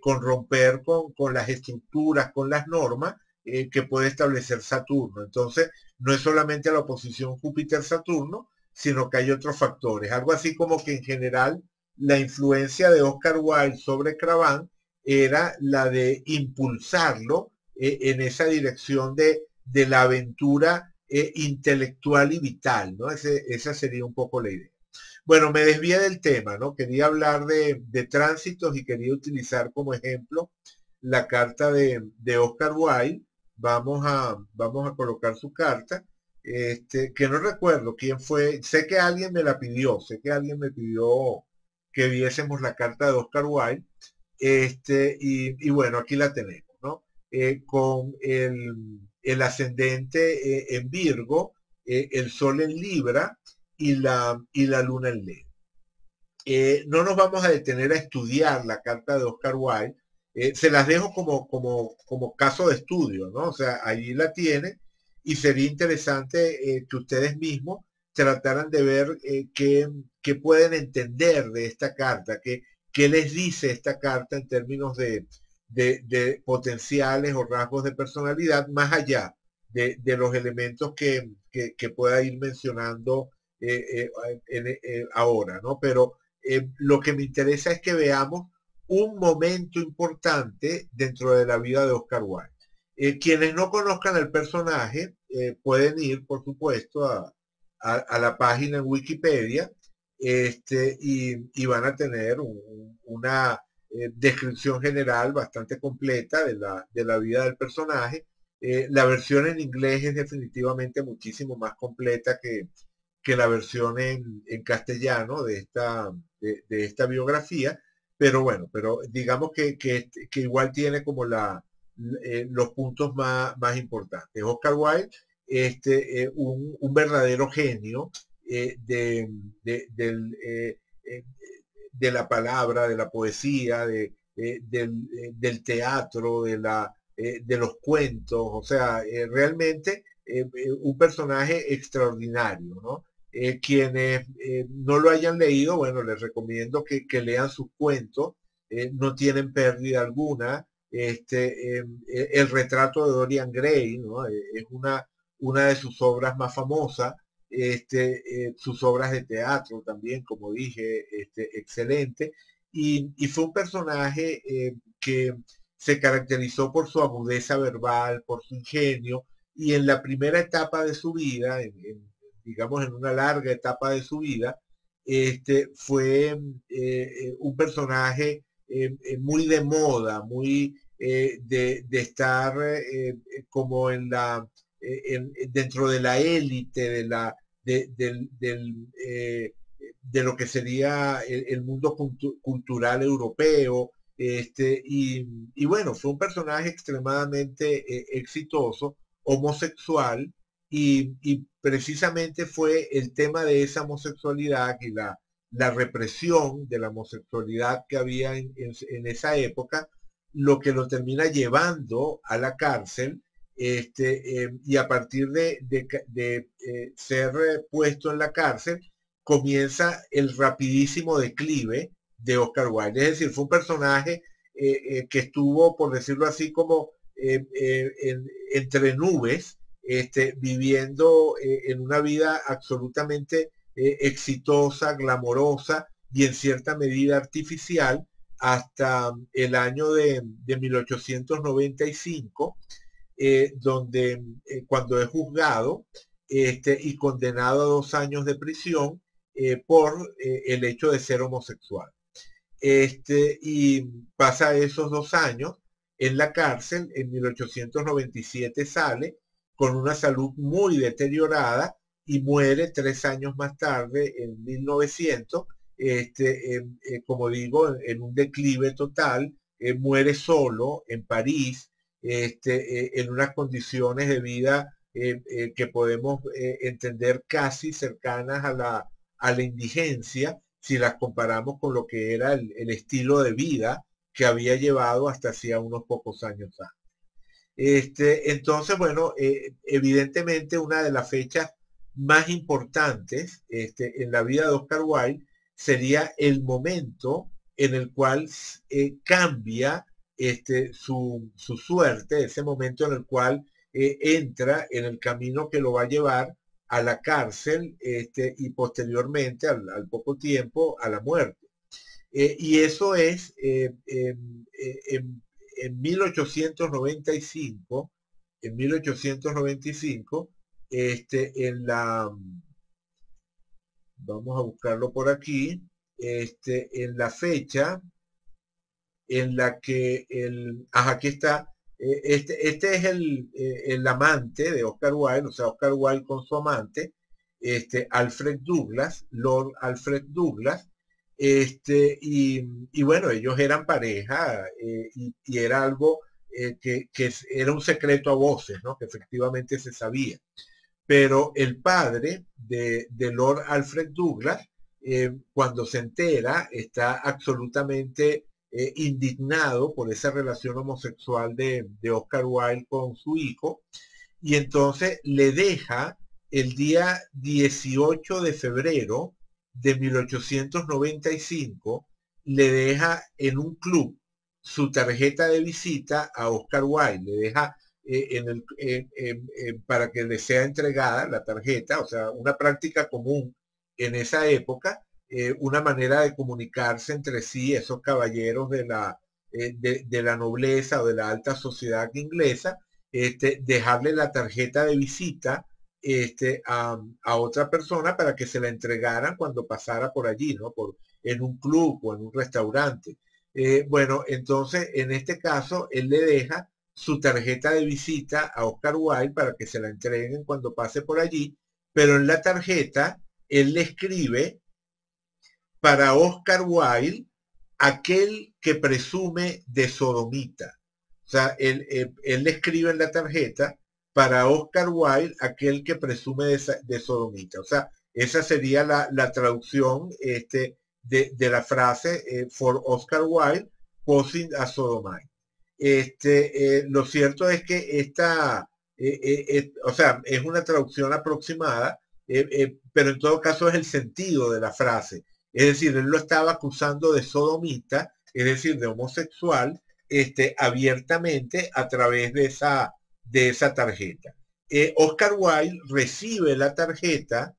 con romper con las estructuras, con las normas que puede establecer Saturno. Entonces, no es solamente la oposición Júpiter-Saturno, sino que hay otros factores. Algo así como que en general la influencia de Oscar Wilde sobre Crabán era la de impulsarlo en esa dirección de la aventura intelectual y vital, ¿no? Esa sería un poco la idea. Bueno, me desvié del tema, ¿no? Quería hablar de tránsitos y quería utilizar como ejemplo la carta de Oscar Wilde. Vamos a colocar su carta, que no recuerdo quién fue, sé que alguien me la pidió, sé que alguien me pidió que viésemos la carta de Oscar Wilde, y bueno, aquí la tenemos, ¿no? Con el ascendente en Virgo, el Sol en Libra y la Luna en Leo. no nos vamos a detener a estudiar la carta de Oscar Wilde. Se las dejo como caso de estudio, ¿no? O sea, allí la tienen y sería interesante que ustedes mismos trataran de ver qué pueden entender de esta carta, qué les dice esta carta en términos de potenciales o rasgos de personalidad, más allá de los elementos que pueda ir mencionando ahora, ¿no? Pero lo que me interesa es que veamos un momento importante dentro de la vida de Oscar Wilde. Quienes no conozcan el personaje pueden ir, por supuesto, a la página en Wikipedia y van a tener una descripción general bastante completa de la vida del personaje. La versión en inglés es definitivamente muchísimo más completa que la versión en castellano de esta biografía, pero bueno, pero digamos que igual tiene como los puntos más importantes. Oscar Wilde, un verdadero genio eh, de, de la palabra, de la poesía, del teatro, de los cuentos, o sea, realmente un personaje extraordinario, ¿no? Quienes no lo hayan leído, bueno, les recomiendo que lean sus cuentos, no tienen pérdida alguna. El retrato de Dorian Gray, ¿no? Es una de sus obras más famosas. Sus obras de teatro también, como dije, excelente. Y fue un personaje que se caracterizó por su agudeza verbal, por su ingenio, y en la primera etapa de su vida, digamos en una larga etapa de su vida, fue un personaje muy de moda, muy de estar como dentro de la élite de lo que sería el mundo cultural europeo. Y bueno, fue un personaje extremadamente exitoso, homosexual, y precisamente fue el tema de esa homosexualidad y la represión de la homosexualidad que había en esa época, lo que lo termina llevando a la cárcel, y a partir de ser puesto en la cárcel, comienza el rapidísimo declive de Oscar Wilde. Es decir, fue un personaje que estuvo, por decirlo así, como entre nubes, viviendo en una vida absolutamente exitosa, glamorosa y en cierta medida artificial hasta el año de 1895, donde cuando es juzgado y condenado a 2 años de prisión por el hecho de ser homosexual. Y pasa esos 2 años en la cárcel. En 1897 sale con una salud muy deteriorada y muere 3 años más tarde, en 1900, como digo, en un declive total. Muere solo en París, en unas condiciones de vida que podemos entender casi cercanas a la indigencia, si las comparamos con lo que era el estilo de vida que había llevado hasta hacía unos pocos años antes. Entonces, bueno, evidentemente una de las fechas más importantes en la vida de Oscar Wilde sería el momento en el cual cambia su suerte, ese momento en el cual entra en el camino que lo va a llevar a la cárcel y posteriormente, al poco tiempo, a la muerte. Y eso es en 1895, en 1895, vamos a buscarlo por aquí, en la fecha en la que aquí está, este es el amante de Oscar Wilde, o sea, Oscar Wilde con su amante, Alfred Douglas, Lord Alfred Douglas. Y bueno, ellos eran pareja, y era algo que era un secreto a voces, ¿no? Que efectivamente se sabía. Pero el padre de Lord Alfred Douglas cuando se entera, está absolutamente indignado por esa relación homosexual de Oscar Wilde con su hijo, y entonces le deja el día 18 de febrero de 1895, le deja en un club su tarjeta de visita a Oscar Wilde, le deja para que le sea entregada la tarjeta, o sea, una práctica común en esa época, una manera de comunicarse entre sí, esos caballeros de la nobleza o de la alta sociedad inglesa, dejarle la tarjeta de visita a otra persona para que se la entregaran cuando pasara por allí, ¿no? En un club o en un restaurante. Bueno, entonces en este caso él le deja su tarjeta de visita a Oscar Wilde para que se la entreguen cuando pase por allí, pero en la tarjeta él le escribe para Oscar Wilde aquel que presume de sodomita. O sea, él le escribe en la tarjeta para Oscar Wilde aquel que presume de sodomita. O sea, esa sería la traducción de la frase for Oscar Wilde posing a sodomite. Lo cierto es que o sea, es una traducción aproximada, pero en todo caso es el sentido de la frase. Es decir, él lo estaba acusando de sodomita, es decir, de homosexual, abiertamente a través de esa tarjeta. Oscar Wilde recibe la tarjeta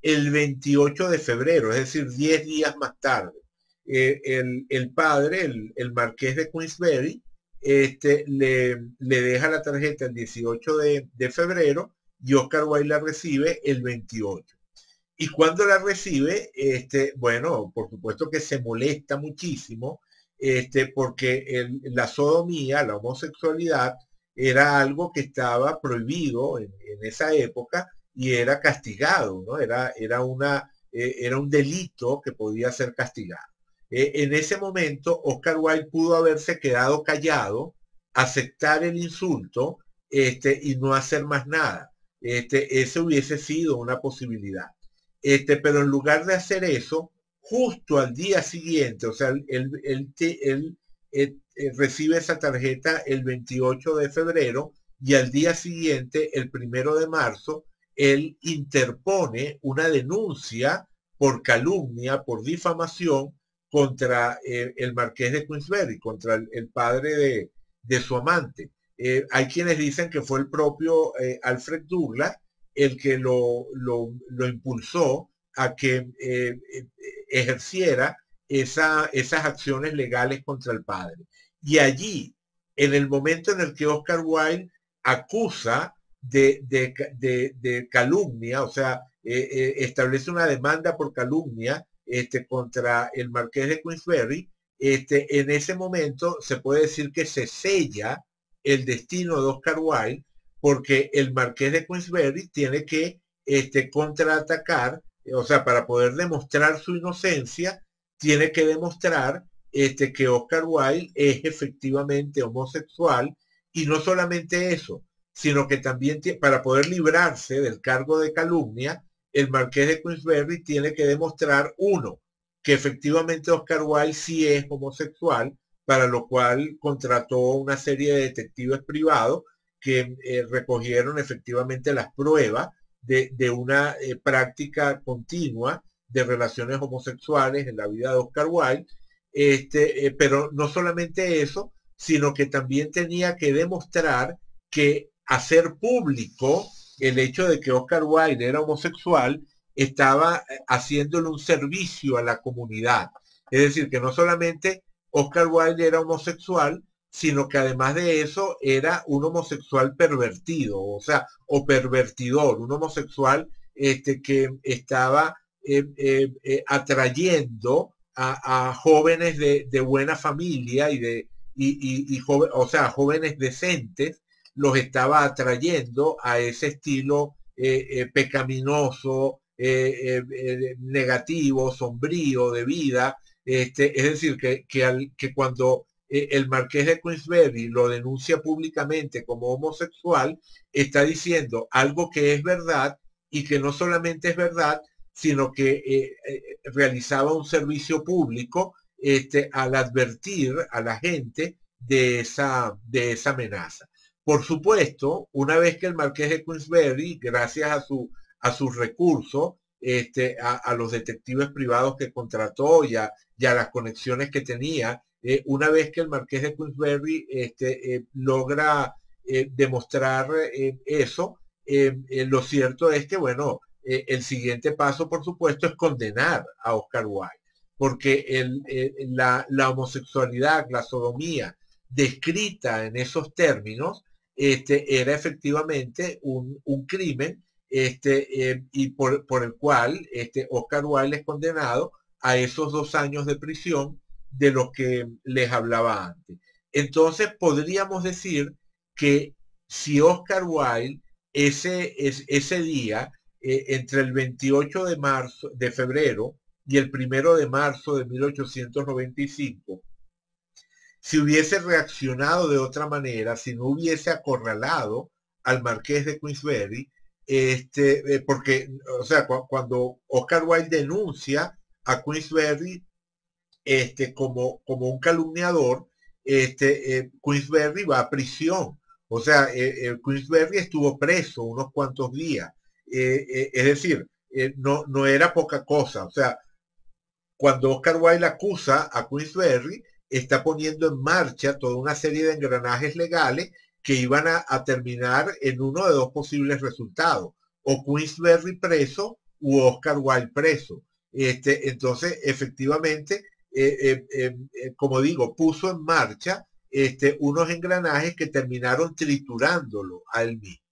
el 28 de febrero, es decir, 10 días más tarde. El padre, el marqués de Queensberry, le deja la tarjeta el 18 de febrero y Oscar Wilde la recibe el 28. Y cuando la recibe, bueno, por supuesto que se molesta muchísimo, porque la sodomía, la homosexualidad, era algo que estaba prohibido en esa época y era castigado, ¿no? Era un delito que podía ser castigado. En ese momento, Oscar Wilde pudo haberse quedado callado, aceptar el insulto, y no hacer más nada. Ese hubiese sido una posibilidad. Pero en lugar de hacer eso, justo al día siguiente, o sea, él recibe esa tarjeta el 28 de febrero y al día siguiente, el 1 de marzo, él interpone una denuncia por calumnia, por difamación contra el marqués de Queensberry, contra el padre de su amante. Hay quienes dicen que fue el propio Alfred Douglas el que lo impulsó a que ejerciera esas acciones legales contra el padre. Y allí, en el momento en el que Oscar Wilde acusa de calumnia, o sea, establece una demanda por calumnia contra el marqués de Queensberry, en ese momento se puede decir que se sella el destino de Oscar Wilde, porque el marqués de Queensberry tiene que contraatacar, o sea, para poder demostrar su inocencia, tiene que demostrar que Oscar Wilde es efectivamente homosexual, y no solamente eso, sino que también para poder librarse del cargo de calumnia, el marqués de Queensberry tiene que demostrar, uno, que efectivamente Oscar Wilde sí es homosexual, para lo cual contrató una serie de detectives privados que recogieron efectivamente las pruebas de una práctica continua de relaciones homosexuales en la vida de Oscar Wilde, pero no solamente eso, sino que también tenía que demostrar que hacer público el hecho de que Oscar Wilde era homosexual estaba haciéndole un servicio a la comunidad. Es decir, que no solamente Oscar Wilde era homosexual, sino que además de eso era un homosexual pervertido, o sea, o pervertidor, un homosexual que estaba atrayendo a jóvenes de buena familia o sea, jóvenes decentes, los estaba atrayendo a ese estilo pecaminoso, negativo, sombrío de vida. Es decir, que cuando el marqués de Queensberry lo denuncia públicamente como homosexual, está diciendo algo que es verdad, y que no solamente es verdad, sino que realizaba un servicio público al advertir a la gente de esa amenaza. Por supuesto, una vez que el marqués de Queensberry, gracias a sus recursos, a los detectives privados que contrató y a las conexiones que tenía, una vez que el marqués de Queensberry logra demostrar eso, lo cierto es que, bueno, el siguiente paso, por supuesto, es condenar a Oscar Wilde, porque la homosexualidad, la sodomía, descrita en esos términos, era efectivamente un crimen y por el cual Oscar Wilde es condenado a esos 2 años de prisión de los que les hablaba antes. Entonces podríamos decir que si Oscar Wilde ese día, entre el 28 de febrero y el 1 de marzo de 1895, si hubiese reaccionado de otra manera, si no hubiese acorralado al marqués de Queensberry, porque, o sea, cuando Oscar Wilde denuncia a Queensberry como un calumniador, Queensberry va a prisión. O sea, Queensberry estuvo preso unos cuantos días. Es decir, no era poca cosa. O sea, cuando Oscar Wilde acusa a Queensberry, está poniendo en marcha toda una serie de engranajes legales que iban a terminar en uno de dos posibles resultados, o Queensberry preso u Oscar Wilde preso. Entonces, efectivamente, como digo, puso en marcha unos engranajes que terminaron triturándolo a él mismo.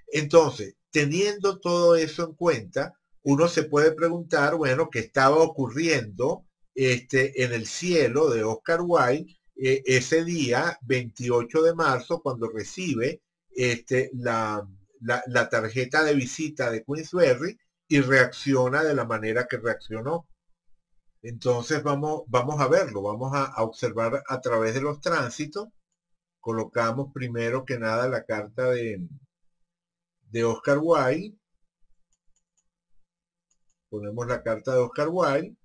Entonces, teniendo todo eso en cuenta, uno se puede preguntar, bueno, ¿qué estaba ocurriendo en el cielo de Oscar Wilde ese día, 28 de marzo, cuando recibe la tarjeta de visita de Queensberry y reacciona de la manera que reaccionó? Entonces vamos a verlo, vamos a observar a través de los tránsitos. Colocamos primero que nada la carta de Oscar Wilde. Ponemos la carta de Oscar Wilde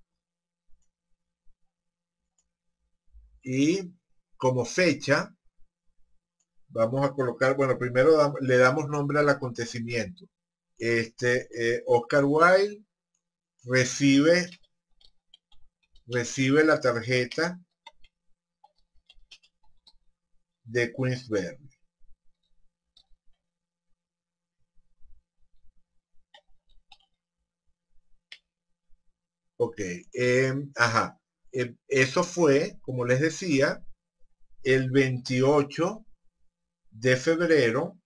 y como fecha vamos a colocar, bueno, primero le damos nombre al acontecimiento. Oscar Wilde recibe la tarjeta de Queensberry. Ok, ajá. Eso fue, como les decía, el 28 de febrero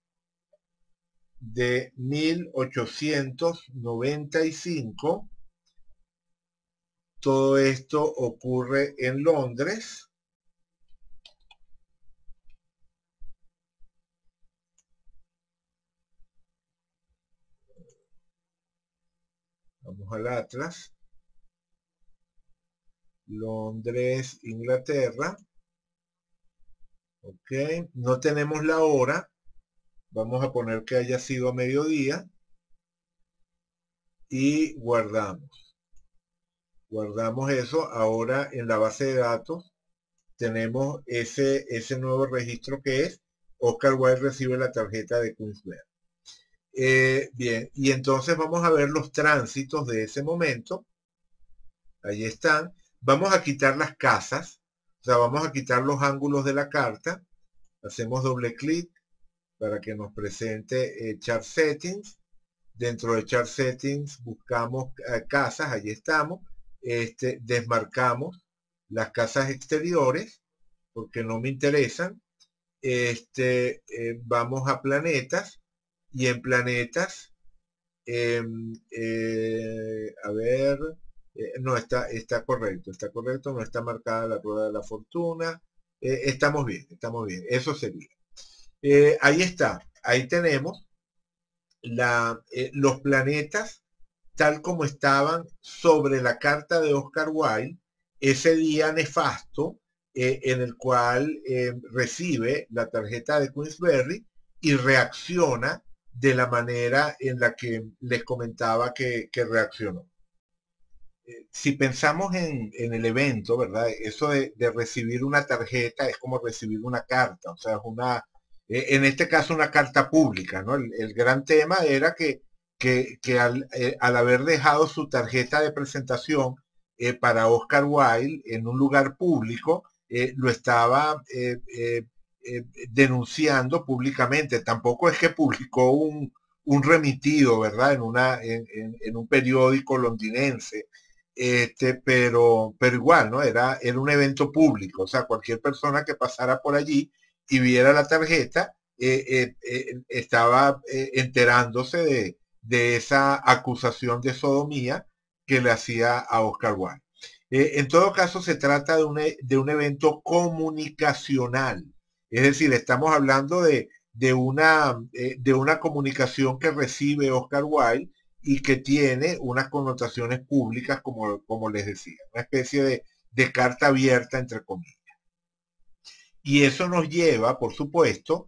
de 1895. Todo esto ocurre en Londres. Vamos al Atlas. Londres, Inglaterra. Ok, no tenemos la hora. Vamos a poner que haya sido a mediodía. Y guardamos. Guardamos eso. Ahora en la base de datos tenemos ese nuevo registro que es Oscar Wilde recibe la tarjeta de Queensberry. Bien, y entonces vamos a ver los tránsitos de ese momento. Ahí están. Vamos a quitar las casas, o sea, vamos a quitar los ángulos de la carta. Hacemos doble clic para que nos presente Chart Settings. Dentro de Chart Settings buscamos casas, ahí estamos. Desmarcamos las casas exteriores porque no me interesan. Vamos a planetas y en planetas, a ver, no, está correcto, no está marcada la rueda de la fortuna. Estamos bien, eso sería. Ahí está, ahí tenemos los planetas tal como estaban sobre la carta de Oscar Wilde ese día nefasto en el cual recibe la tarjeta de Queensberry y reacciona de la manera en la que les comentaba que reaccionó. si pensamos en el evento, ¿verdad? Eso de recibir una tarjeta es como recibir una carta, o sea, es en este caso una carta pública, ¿no? El gran tema era que al haber dejado su tarjeta de presentación para Oscar Wilde en un lugar público, lo estaba denunciando públicamente. Tampoco es que publicó un remitido, ¿verdad? En un periódico londinense, pero igual, ¿no? Era un evento público, o sea, cualquier persona que pasara por allí y viera la tarjeta, estaba enterándose de esa acusación de sodomía que le hacía a Oscar Wilde. En todo caso, se trata de un evento comunicacional, es decir, estamos hablando de una comunicación que recibe Oscar Wilde y que tiene unas connotaciones públicas, como les decía, una especie de carta abierta, entre comillas. Y eso nos lleva, por supuesto,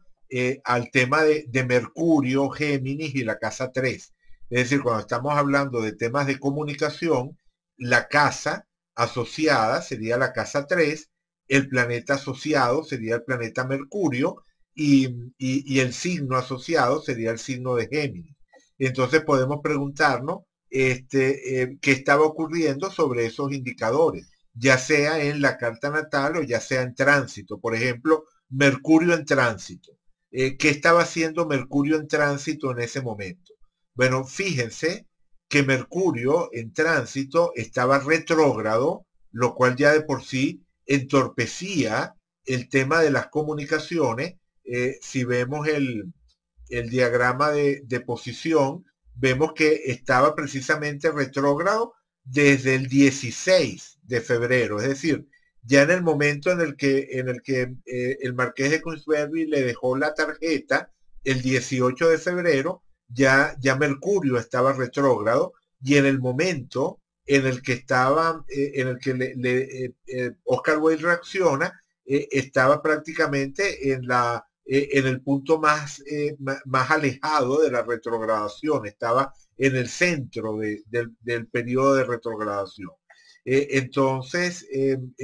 al tema de Mercurio, Géminis y la casa 3. Es decir, cuando estamos hablando de temas de comunicación, la casa asociada sería la casa 3, el planeta asociado sería el planeta Mercurio y el signo asociado sería el signo de Géminis. Entonces podemos preguntarnos qué estaba ocurriendo sobre esos indicadores, ya sea en la carta natal o ya sea en tránsito. Por ejemplo, Mercurio en tránsito. ¿Qué estaba haciendo Mercurio en tránsito en ese momento? Bueno, fíjense que Mercurio en tránsito estaba retrógrado, lo cual ya de por sí entorpecía el tema de las comunicaciones. Si vemos el diagrama de posición, vemos que estaba precisamente retrógrado desde el 16 de febrero, es decir, ya en el momento en el que el marqués de Queensberry le dejó la tarjeta, el 18 de febrero, ya Mercurio estaba retrógrado, y en el momento en el que Oscar Wilde reacciona, estaba prácticamente en el punto más alejado de la retrogradación, estaba en el centro del periodo de retrogradación. Entonces, en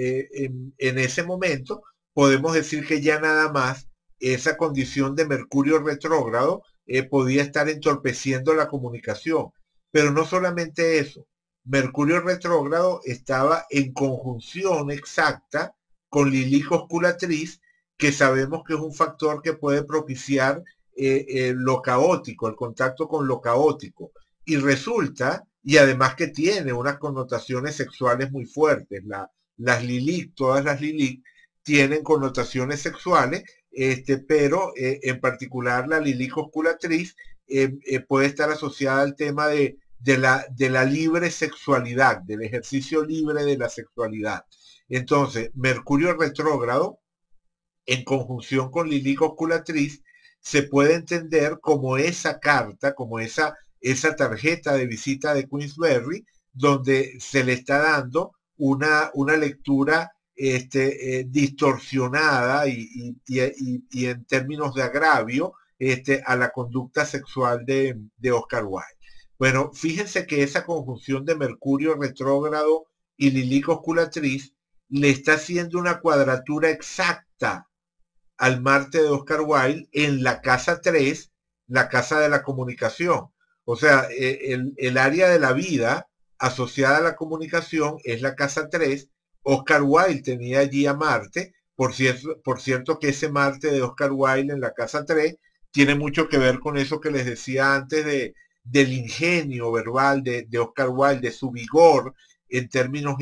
ese momento podemos decir que ya nada más esa condición de Mercurio retrógrado podía estar entorpeciendo la comunicación. Pero no solamente eso, Mercurio retrógrado estaba en conjunción exacta con Lilith osculatriz, que sabemos que es un factor que puede propiciar lo caótico, el contacto con lo caótico. Y resulta, y además que tiene unas connotaciones sexuales muy fuertes. Las Lilith, todas las Lilith tienen connotaciones sexuales, pero en particular la Lilith osculatriz puede estar asociada al tema de la libre sexualidad, del ejercicio libre de la sexualidad. Entonces, Mercurio retrógrado en conjunción con Lilith osculatriz, se puede entender como esa carta, como esa tarjeta de visita de Queensberry, donde se le está dando una lectura distorsionada y en términos de agravio a la conducta sexual de Oscar Wilde. Bueno, fíjense que esa conjunción de Mercurio retrógrado y Lilith osculatriz le está haciendo una cuadratura exacta al Marte de Oscar Wilde en la casa 3, la casa de la comunicación. O sea, el área de la vida asociada a la comunicación es la casa 3. Oscar Wilde tenía allí a Marte. Por cierto que ese Marte de Oscar Wilde en la casa 3 tiene mucho que ver con eso que les decía antes del ingenio verbal de Oscar Wilde, de su vigor en términos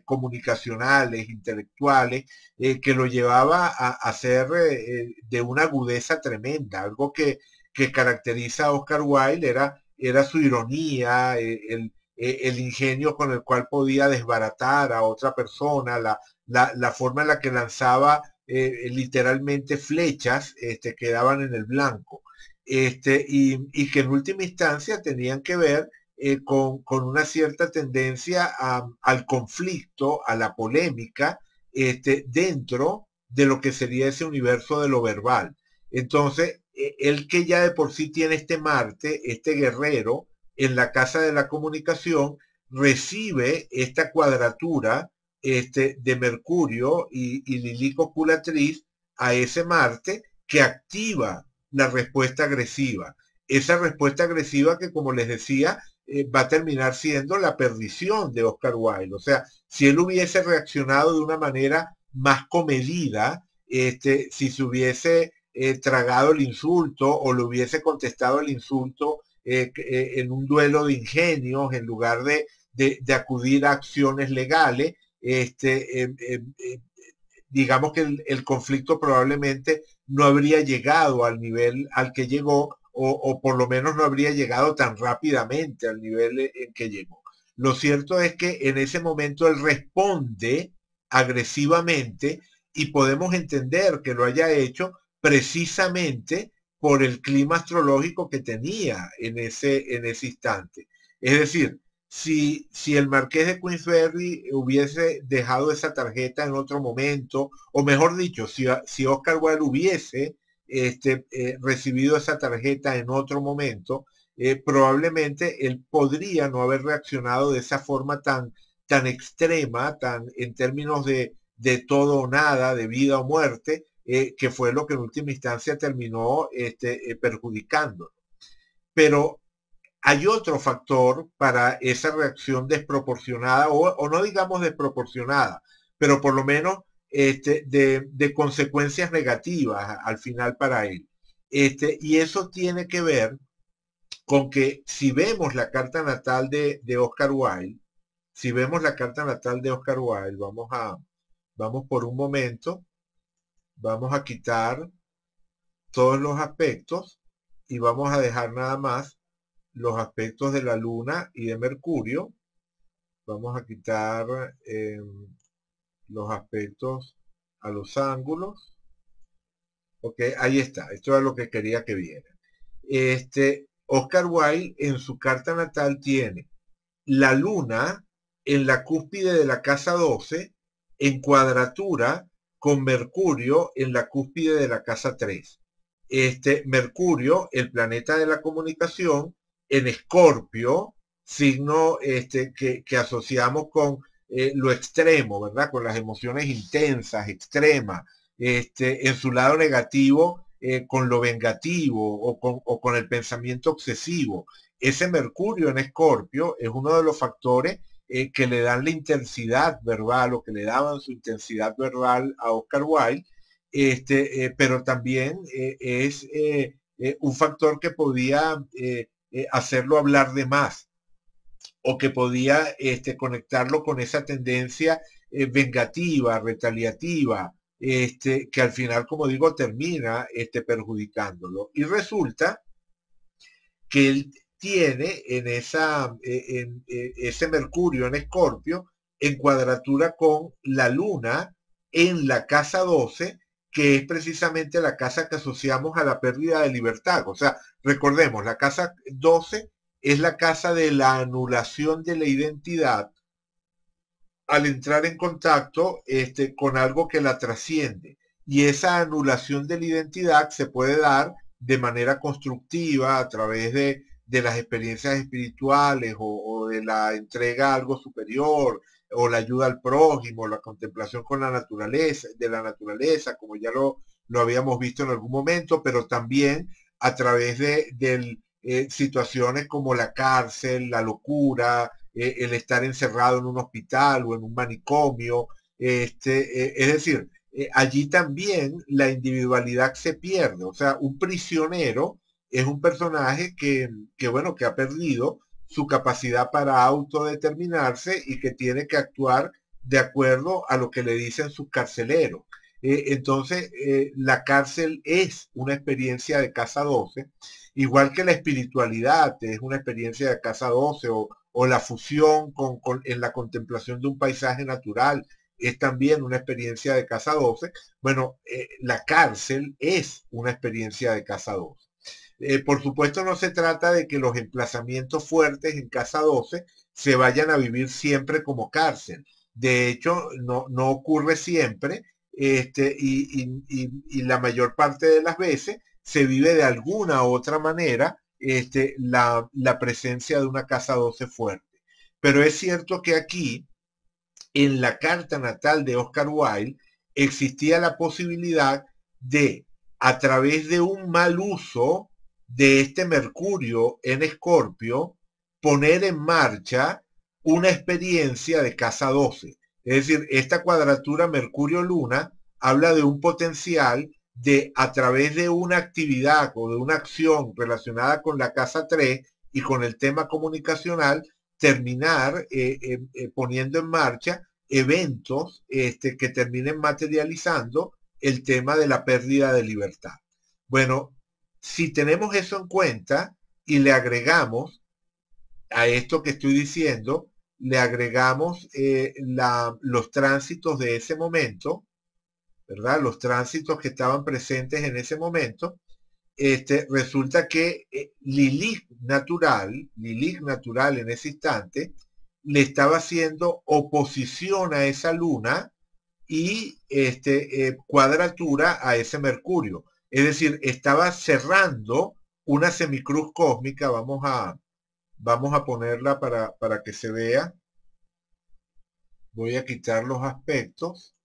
comunicacionales, intelectuales, que lo llevaba a ser de una agudeza tremenda. Algo que caracteriza a Oscar Wilde era su ironía, el ingenio con el cual podía desbaratar a otra persona, la forma en la que lanzaba literalmente flechas que daban en el blanco, y que en última instancia tenían que ver con una cierta tendencia al conflicto, a la polémica, dentro de lo que sería ese universo de lo verbal. Entonces, él que ya de por sí tiene este Marte, este guerrero, en la casa de la comunicación, recibe esta cuadratura de Mercurio y Lilico Culatriz a ese Marte que activa la respuesta agresiva. Esa respuesta agresiva que, como les decía, va a terminar siendo la perdición de Oscar Wilde. O sea, si él hubiese reaccionado de una manera más comedida, si se hubiese tragado el insulto o le hubiese contestado el insulto en un duelo de ingenios en lugar de acudir a acciones legales, digamos que el conflicto probablemente no habría llegado al nivel al que llegó o por lo menos no habría llegado tan rápidamente al nivel en que llegó. Lo cierto es que en ese momento él responde agresivamente y podemos entender que lo haya hecho precisamente por el clima astrológico que tenía en ese instante. Es decir, si el marqués de Queensberry hubiese dejado esa tarjeta en otro momento, o mejor dicho, si Oscar Wilde hubiese recibido esa tarjeta en otro momento, probablemente él podría no haber reaccionado de esa forma tan extrema, tan en términos de todo o nada, de vida o muerte, que fue lo que en última instancia terminó perjudicando. Pero hay otro factor para esa reacción desproporcionada, o no digamos desproporcionada, pero por lo menos de consecuencias negativas al final para él. Y eso tiene que ver con que si vemos la carta natal de Oscar Wilde, si vemos la carta natal de Oscar Wilde, vamos por un momento, vamos a quitar todos los aspectos y vamos a dejar nada más los aspectos de la Luna y de Mercurio. Vamos a quitar los aspectos a los ángulos. Ok, ahí está. Esto es lo que quería que viera. Oscar Wilde en su carta natal tiene la Luna en la cúspide de la casa 12 en cuadratura con Mercurio en la cúspide de la casa 3. Mercurio, el planeta de la comunicación, en Escorpio, signo que asociamos con lo extremo, ¿verdad? Con las emociones intensas, extremas, en su lado negativo, con lo vengativo o con el pensamiento obsesivo. Ese Mercurio en Escorpio es uno de los factores que le dan la intensidad verbal o que le daban su intensidad verbal a Oscar Wilde, pero también es un factor que podía hacerlo hablar de más o que podía conectarlo con esa tendencia vengativa, retaliativa, que al final, como digo, termina perjudicándolo. Y resulta que él tiene ese Mercurio en Escorpio en cuadratura con la Luna en la casa 12, que es precisamente la casa que asociamos a la pérdida de libertad. O sea, recordemos, la casa 12 es la casa de la anulación de la identidad al entrar en contacto con algo que la trasciende. Y esa anulación de la identidad se puede dar de manera constructiva a través de las experiencias espirituales o de la entrega a algo superior o la ayuda al prójimo, la contemplación con la naturaleza, de la naturaleza, como ya lo habíamos visto en algún momento, pero también a través de situaciones como la cárcel, la locura, el estar encerrado en un hospital o en un manicomio. Es decir, allí también la individualidad se pierde. O sea, un prisionero es un personaje bueno, que ha perdido su capacidad para autodeterminarse y que tiene que actuar de acuerdo a lo que le dicen sus carceleros. Entonces, la cárcel es una experiencia de casa 12, igual que la espiritualidad es una experiencia de casa 12 o la fusión en la contemplación de un paisaje natural es también una experiencia de casa 12. Bueno, la cárcel es una experiencia de casa 12. Por supuesto no se trata de que los emplazamientos fuertes en casa 12 se vayan a vivir siempre como cárcel. De hecho, no ocurre siempre y la mayor parte de las veces se vive de alguna u otra manera la presencia de una casa 12 fuerte. pero es cierto que aquí, en la carta natal de Oscar Wilde, existía la posibilidad de, a través de un mal uso de este Mercurio en Escorpio, poner en marcha una experiencia de casa 12. Es decir, esta cuadratura Mercurio-Luna habla de un potencial de, a través de una actividad o de una acción relacionada con la casa 3 y con el tema comunicacional, terminar poniendo en marcha eventos que terminen materializando el tema de la pérdida de libertad. Bueno, si tenemos eso en cuenta y le agregamos a esto que estoy diciendo, le agregamos los tránsitos de ese momento, ¿verdad? Los tránsitos que estaban presentes en ese momento, resulta que Lilith natural en ese instante, le estaba haciendo oposición a esa luna y cuadratura a ese Mercurio. Es decir, estaba cerrando una semicruz cósmica. Vamos a ponerla para que se vea. Voy a quitar los aspectos.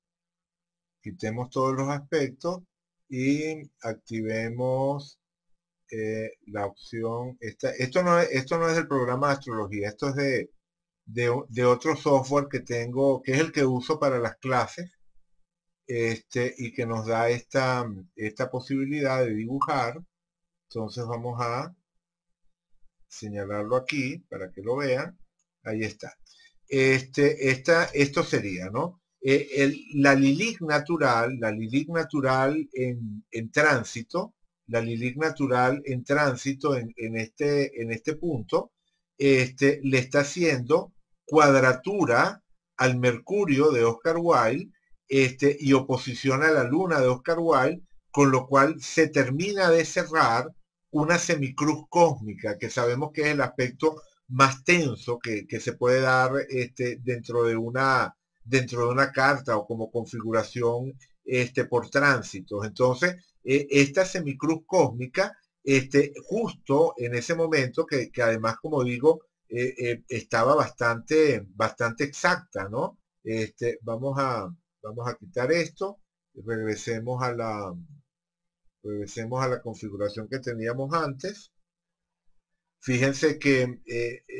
Quitemos todos los aspectos y activemos la opción. Esto no es del programa de astrología, esto es de otro software que tengo, que es el que uso para las clases, y que nos da esta posibilidad de dibujar. Entonces vamos a señalarlo aquí para que lo vean. Ahí está. Esto sería, ¿no? La Lilith natural en tránsito, la Lilith natural en tránsito en este punto, le está haciendo cuadratura al Mercurio de Oscar Wilde, y oposición a la Luna de Oscar Wilde, con lo cual se termina de cerrar una semicruz cósmica, que sabemos que es el aspecto más tenso que se puede dar dentro de una carta o como configuración por tránsitos. Entonces, esta semicruz cósmica, justo en ese momento, que además, como digo, estaba bastante exacta, ¿no? Vamos a quitar esto, regresemos a la configuración que teníamos antes. Fíjense que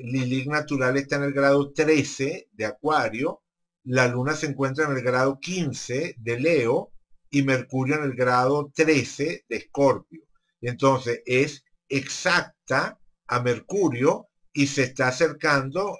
Lilith natural está en el grado 13 de Acuario, la Luna se encuentra en el grado 15 de Leo y Mercurio en el grado 13 de Escorpio. Entonces es exacta a Mercurio y se está acercando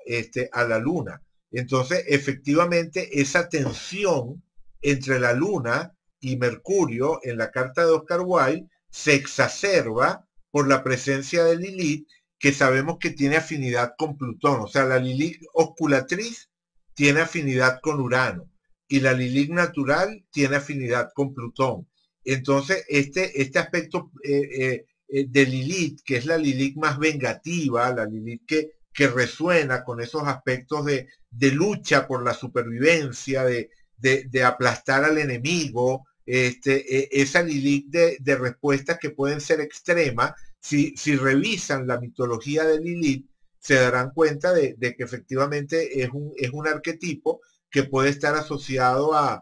a la Luna. Entonces, efectivamente, esa tensión entre la Luna y Mercurio en la carta de Oscar Wilde se exacerba por la presencia de Lilith, que sabemos que tiene afinidad con Plutón. O sea, la Lilith osculatriz tiene afinidad con Urano y la Lilith natural tiene afinidad con Plutón. Entonces, este aspecto de Lilith, que es la Lilith más vengativa, la Lilith que resuena con esos aspectos de lucha por la supervivencia, de aplastar al enemigo, esa Lilith de respuestas que pueden ser extremas. Si revisan la mitología de Lilith, se darán cuenta de que efectivamente es un arquetipo que puede estar asociado a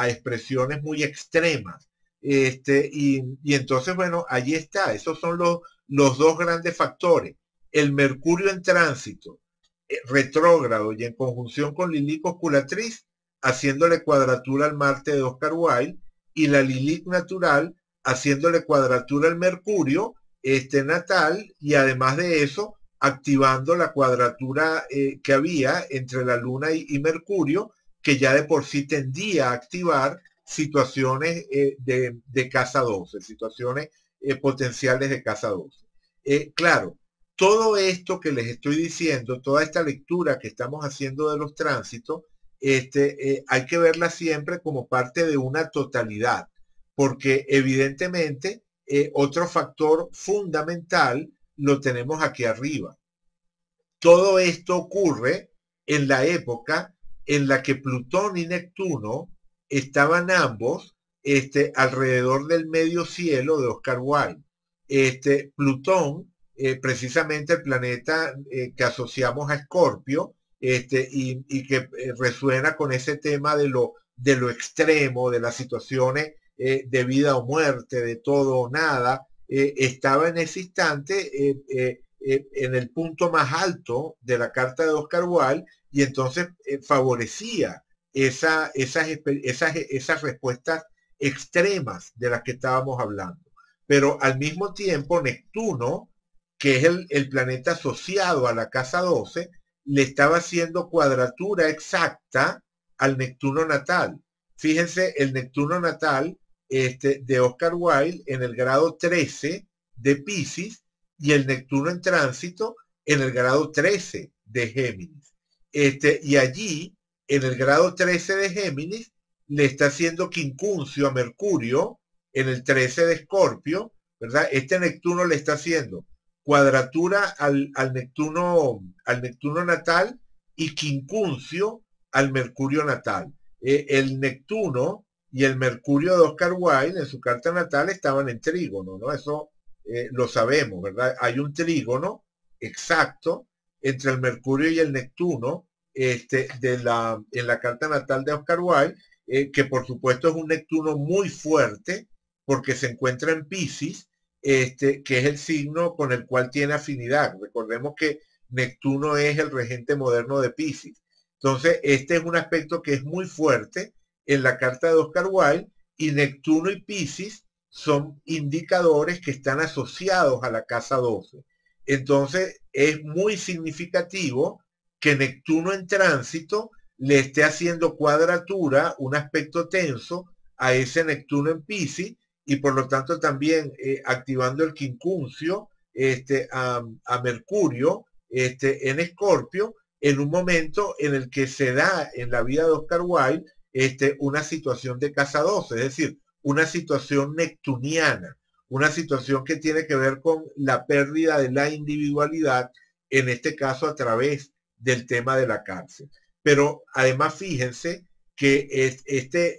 expresiones muy extremas. Y entonces, bueno, allí está. Esos son los dos grandes factores. El Mercurio en tránsito, retrógrado y en conjunción con Lilith osculatriz, haciéndole cuadratura al Marte de Oscar Wilde, y la Lilith natural haciéndole cuadratura al Mercurio natal, y además de eso activando la cuadratura que había entre la Luna y Mercurio, que ya de por sí tendía a activar situaciones de casa 12, situaciones potenciales de casa 12. Claro, todo esto que les estoy diciendo, toda esta lectura que estamos haciendo de los tránsitos, hay que verla siempre como parte de una totalidad, porque evidentemente otro factor fundamental lo tenemos aquí arriba. Todo esto ocurre en la época en la que Plutón y Neptuno estaban ambos alrededor del medio cielo de Oscar Wilde. Plutón precisamente el planeta que asociamos a Escorpio, y que resuena con ese tema de lo extremo, de las situaciones de vida o muerte, de todo o nada, estaba en ese instante en el punto más alto de la carta de Oscar Wilde, y entonces favorecía esas respuestas extremas de las que estábamos hablando. Pero al mismo tiempo, Neptuno, que es el planeta asociado a la casa 12, le estaba haciendo cuadratura exacta al Neptuno natal. Fíjense, el Neptuno natal de Oscar Wilde en el grado 13 de Piscis, y el Neptuno en tránsito en el grado 13 de Géminis. Y allí, en el grado 13 de Géminis, le está haciendo quincuncio a Mercurio en el 13 de Escorpio, ¿verdad? Este Neptuno le está haciendo cuadratura al Neptuno natal y quincuncio al Mercurio natal. El Neptuno y el Mercurio de Oscar Wilde en su carta natal estaban en trígono, ¿no? Eso lo sabemos, ¿verdad? Hay un trígono exacto entre el Mercurio y el Neptuno en la carta natal de Oscar Wilde, que por supuesto es un Neptuno muy fuerte porque se encuentra en Piscis, que es el signo con el cual tiene afinidad. Recordemos que Neptuno es el regente moderno de Piscis. Entonces, este es un aspecto que es muy fuerte en la carta de Oscar Wilde, y Neptuno y Piscis son indicadores que están asociados a la casa 12. Entonces, es muy significativo que Neptuno en tránsito le esté haciendo cuadratura, un aspecto tenso, a ese Neptuno en Piscis, y por lo tanto también activando el quincuncio a Mercurio en Escorpio, en un momento en el que se da en la vida de Oscar Wilde una situación de casa 12, es decir, una situación neptuniana, una situación que tiene que ver con la pérdida de la individualidad, en este caso a través del tema de la cárcel. Pero además fíjense que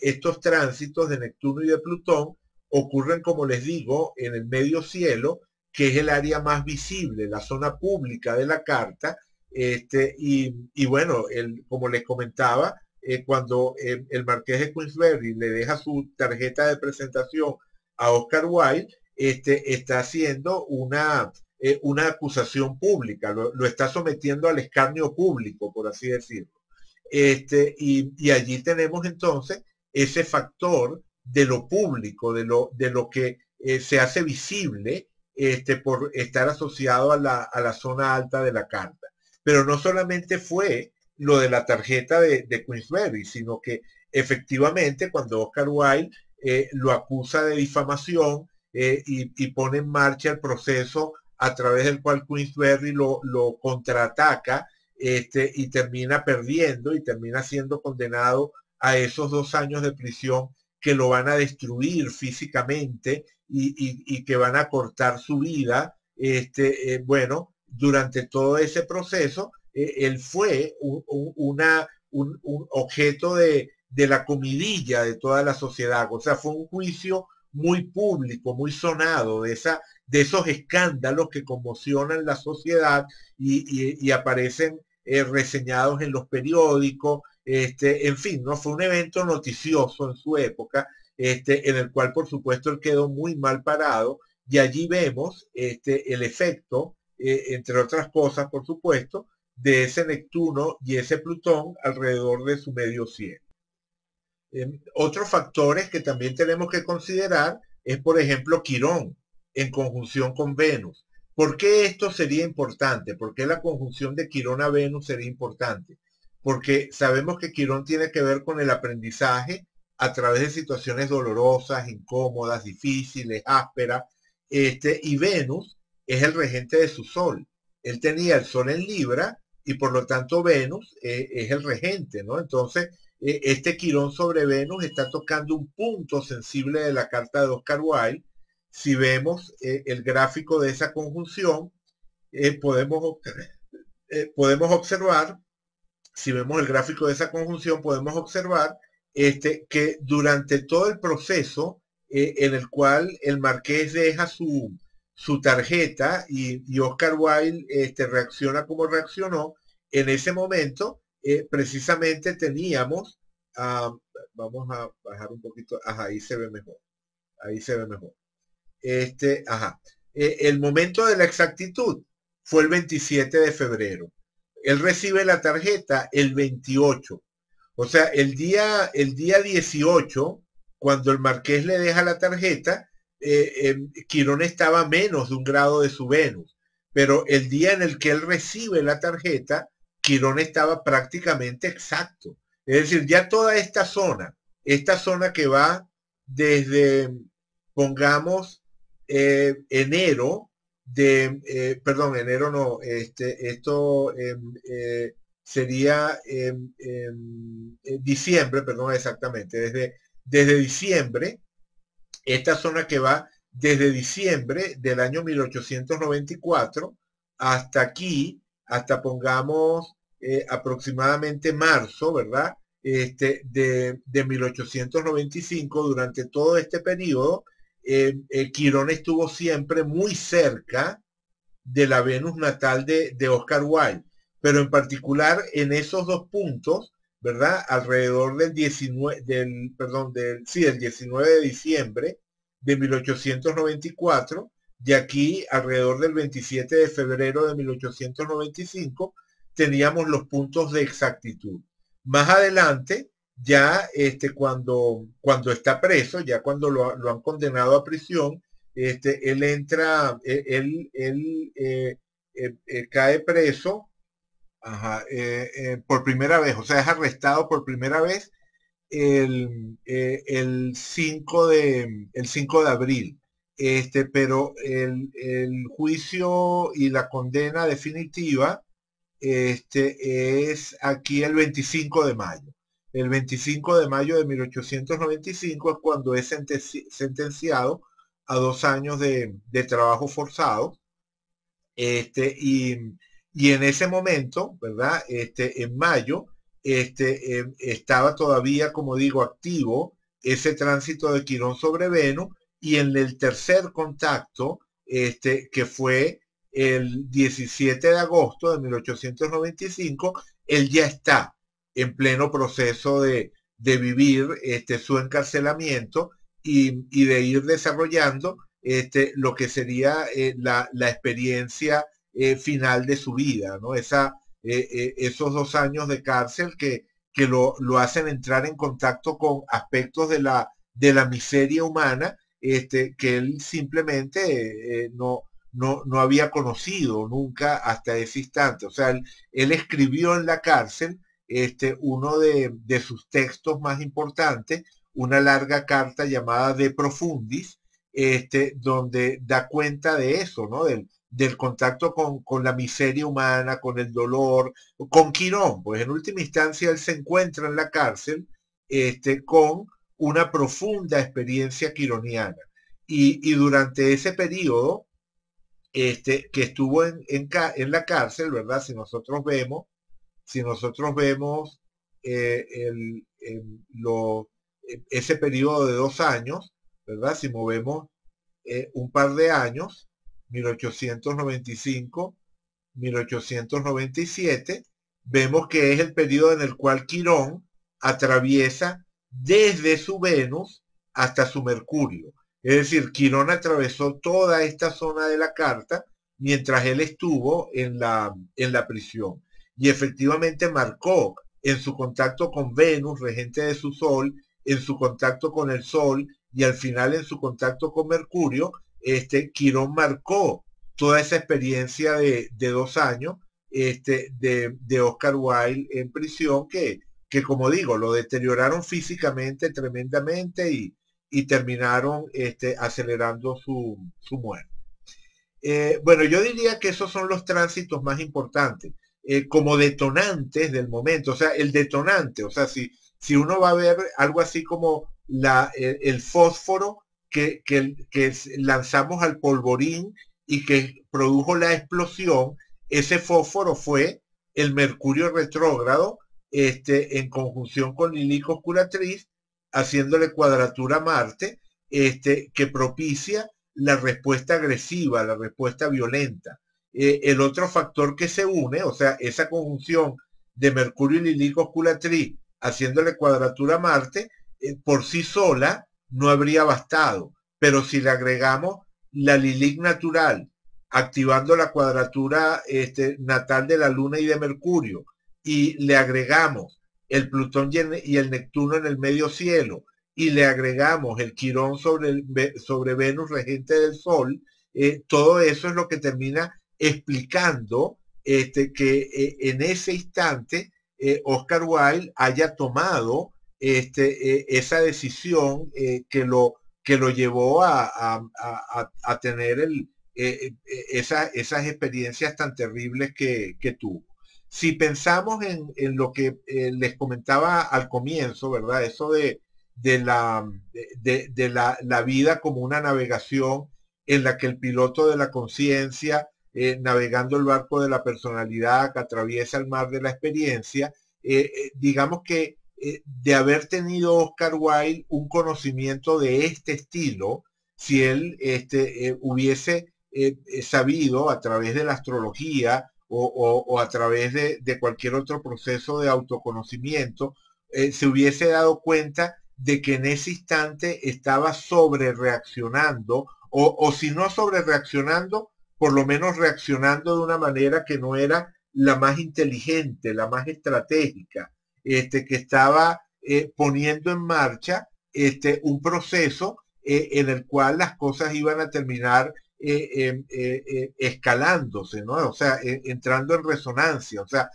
estos tránsitos de Neptuno y de Plutón ocurren, como les digo, en el medio cielo, que es el área más visible, la zona pública de la carta, y bueno, como les comentaba, cuando el marqués de Queensberry le deja su tarjeta de presentación a Oscar Wilde, está haciendo una acusación pública, lo está sometiendo al escarnio público, por así decirlo. Y allí tenemos entonces ese factor de lo público, de lo que se hace visible por estar asociado a la zona alta de la carta. Pero no solamente fue lo de la tarjeta de Queensberry, sino que efectivamente cuando Oscar Wilde lo acusa de difamación y pone en marcha el proceso a través del cual Queensberry lo contraataca, y termina perdiendo y termina siendo condenado a esos 2 años de prisión que lo van a destruir físicamente y que van a cortar su vida. Bueno, durante todo ese proceso, él fue un objeto de la comidilla de toda la sociedad. O sea, fue un juicio muy público, muy sonado, de esos escándalos que conmocionan la sociedad y aparecen reseñados en los periódicos. En fin, ¿no? Fue un evento noticioso en su época, en el cual por supuesto él quedó muy mal parado, y allí vemos el efecto, entre otras cosas por supuesto, de ese Neptuno y ese Plutón alrededor de su medio cielo. Otros factores que también tenemos que considerar es, por ejemplo, Quirón en conjunción con Venus. ¿Por qué esto sería importante? ¿Por qué la conjunción de Quirón a Venus sería importante? Porque sabemos que Quirón tiene que ver con el aprendizaje a través de situaciones dolorosas, incómodas, difíciles, ásperas, y Venus es el regente de su Sol. Él tenía el Sol en Libra y por lo tanto Venus es el regente, ¿no? Entonces, este Quirón sobre Venus está tocando un punto sensible de la carta de Oscar Wilde. Si vemos el gráfico de esa conjunción, podemos observar, si vemos el gráfico de esa conjunción, podemos observar que durante todo el proceso en el cual el marqués deja su tarjeta y Oscar Wilde reacciona como reaccionó. En ese momento, precisamente teníamos, ah, vamos a bajar un poquito, ajá, ahí se ve mejor, ahí se ve mejor. Ajá. El momento de la exactitud fue el 27 de febrero. Él recibe la tarjeta el 28. O sea, el día 18, cuando el marqués le deja la tarjeta, Quirón estaba a menos de 1 grado de su Venus. Pero el día en el que él recibe la tarjeta, Quirón estaba prácticamente exacto. Es decir, ya toda esta zona que va desde, pongamos, enero perdón, enero no, esto sería diciembre, perdón, exactamente, desde diciembre, esta zona que va desde diciembre del año 1894 hasta aquí, hasta pongamos aproximadamente marzo, ¿verdad? De 1895, durante todo este periodo, Quirón estuvo siempre muy cerca de la Venus natal de Oscar Wilde, pero en particular en esos dos puntos, ¿verdad? Alrededor del 19, perdón, del 19 de diciembre de 1894, de aquí alrededor del 27 de febrero de 1895, teníamos los puntos de exactitud. Más adelante, ya cuando está preso, ya cuando lo han condenado a prisión, él entra, cae preso, ajá, por primera vez, o sea, es arrestado por primera vez el 5 de abril. Pero el juicio y la condena definitiva es aquí el 25 de mayo. El 25 de mayo de 1895 es cuando es sentenciado a 2 años de trabajo forzado. Y en ese momento, ¿verdad? En mayo, estaba todavía, como digo, activo ese tránsito de Quirón sobre Venus, y en el tercer contacto, que fue el 17 de agosto de 1895, él ya está en pleno proceso de vivir su encarcelamiento y de ir desarrollando lo que sería la experiencia final de su vida, ¿no? Esos 2 años de cárcel que lo hacen entrar en contacto con aspectos de la miseria humana, que él simplemente no había conocido nunca hasta ese instante. O sea, él escribió en la cárcel uno de sus textos más importantes, una larga carta llamada De Profundis, donde da cuenta de eso, ¿no? Del contacto con la miseria humana, con el dolor, con Quirón. Pues en última instancia él se encuentra en la cárcel con una profunda experiencia quironiana. Y durante ese periodo que estuvo en la cárcel, ¿verdad? Si nosotros vemos eh, el, el, lo, ese periodo de 2 años, ¿verdad? Si movemos un par de años, 1895, 1897, vemos que es el periodo en el cual Quirón atraviesa desde su Venus hasta su Mercurio. Es decir, Quirón atravesó toda esta zona de la carta mientras él estuvo en la prisión. Y efectivamente marcó en su contacto con Venus, regente de su Sol, en su contacto con el Sol y al final en su contacto con Mercurio, Quirón marcó toda esa experiencia de 2 años de Oscar Wilde en prisión, que como digo, lo deterioraron físicamente tremendamente y terminaron acelerando su muerte. Bueno, yo diría que esos son los tránsitos más importantes, como detonantes del momento. O sea, el detonante, o sea, si uno va a ver algo así como el fósforo que lanzamos al polvorín y que produjo la explosión, ese fósforo fue el Mercurio retrógrado, en conjunción con Lilith oscuratriz, haciéndole cuadratura a Marte, que propicia la respuesta agresiva, la respuesta violenta. El otro factor que se une, o sea, esa conjunción de Mercurio y Lilith Osculatriz haciéndole cuadratura a Marte, por sí sola no habría bastado. Pero si le agregamos la Lilith natural, activando la cuadratura natal de la Luna y de Mercurio, y le agregamos el Plutón y el Neptuno en el medio cielo, y le agregamos el Quirón sobre Venus regente del Sol, todo eso es lo que termina explicando que en ese instante Oscar Wilde haya tomado esa decisión que lo llevó a tener esas experiencias tan terribles que tuvo. Si pensamos en lo que les comentaba al comienzo, ¿verdad? Eso de la vida como una navegación en la que el piloto de la conciencia, navegando el barco de la personalidad que atraviesa el mar de la experiencia, digamos que de haber tenido Oscar Wilde un conocimiento de este estilo, si él hubiese sabido a través de la astrología o a través de cualquier otro proceso de autoconocimiento, se hubiese dado cuenta de que en ese instante estaba sobre reaccionando o si no sobre reaccionando, por lo menos reaccionando de una manera que no era la más inteligente, la más estratégica, que estaba poniendo en marcha un proceso en el cual las cosas iban a terminar escalándose, ¿no? O sea, entrando en resonancia, o sea,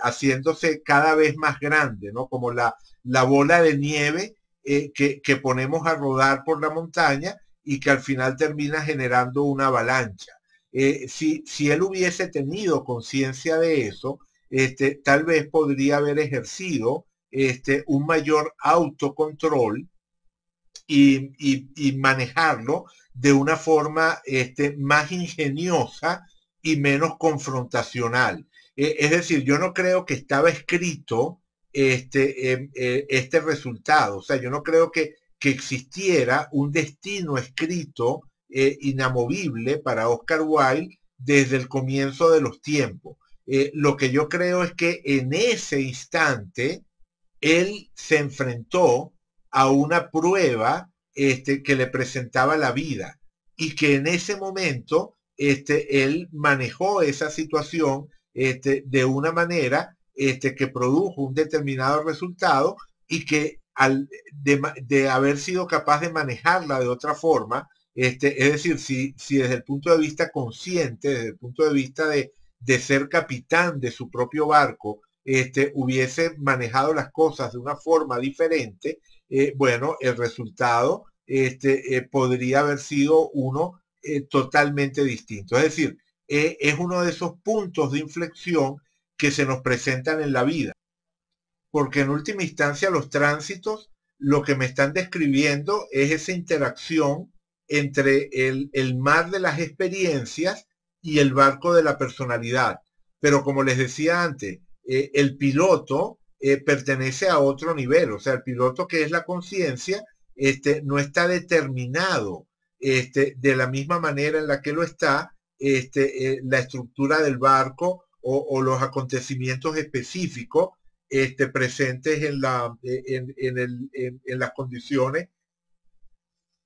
haciéndose cada vez más grande, ¿no? Como la bola de nieve que ponemos a rodar por la montaña y que al final termina generando una avalancha. Si él hubiese tenido conciencia de eso, tal vez podría haber ejercido un mayor autocontrol y manejarlo de una forma más ingeniosa y menos confrontacional. Es decir, yo no creo que estaba escrito este resultado. O sea, yo no creo que existiera un destino escrito inamovible para Oscar Wilde desde el comienzo de los tiempos. Lo que yo creo es que en ese instante él se enfrentó a una prueba que le presentaba la vida y que en ese momento él manejó esa situación de una manera que produjo un determinado resultado y que de haber sido capaz de manejarla de otra forma, es decir, si desde el punto de vista consciente, desde el punto de vista de ser capitán de su propio barco, hubiese manejado las cosas de una forma diferente, bueno, el resultado podría haber sido uno totalmente distinto. Es decir, es uno de esos puntos de inflexión que se nos presentan en la vida, porque en última instancia los tránsitos lo que me están describiendo es esa interacción entre el mar de las experiencias y el barco de la personalidad. Pero como les decía antes, el piloto pertenece a otro nivel, o sea, el piloto que es la conciencia, no está determinado de la misma manera en la que lo está la estructura del barco o los acontecimientos específicos presentes en las condiciones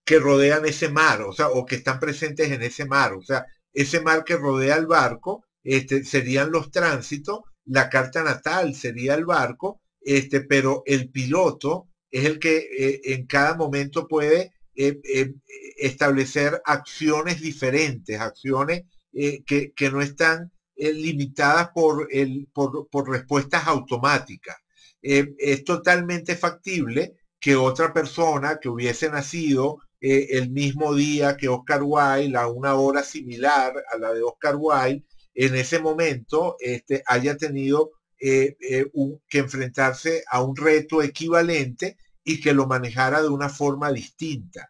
que rodean ese mar, o sea, o que están presentes en ese mar, o sea, ese mar que rodea el barco, serían los tránsitos, la carta natal sería el barco, pero el piloto es el que en cada momento puede establecer acciones diferentes, acciones que no están limitadas por respuestas automáticas. Es totalmente factible que otra persona que hubiese nacido el mismo día que Oscar Wilde, a una hora similar a la de Oscar Wilde, en ese momento haya tenido que enfrentarse a un reto equivalente y que lo manejara de una forma distinta.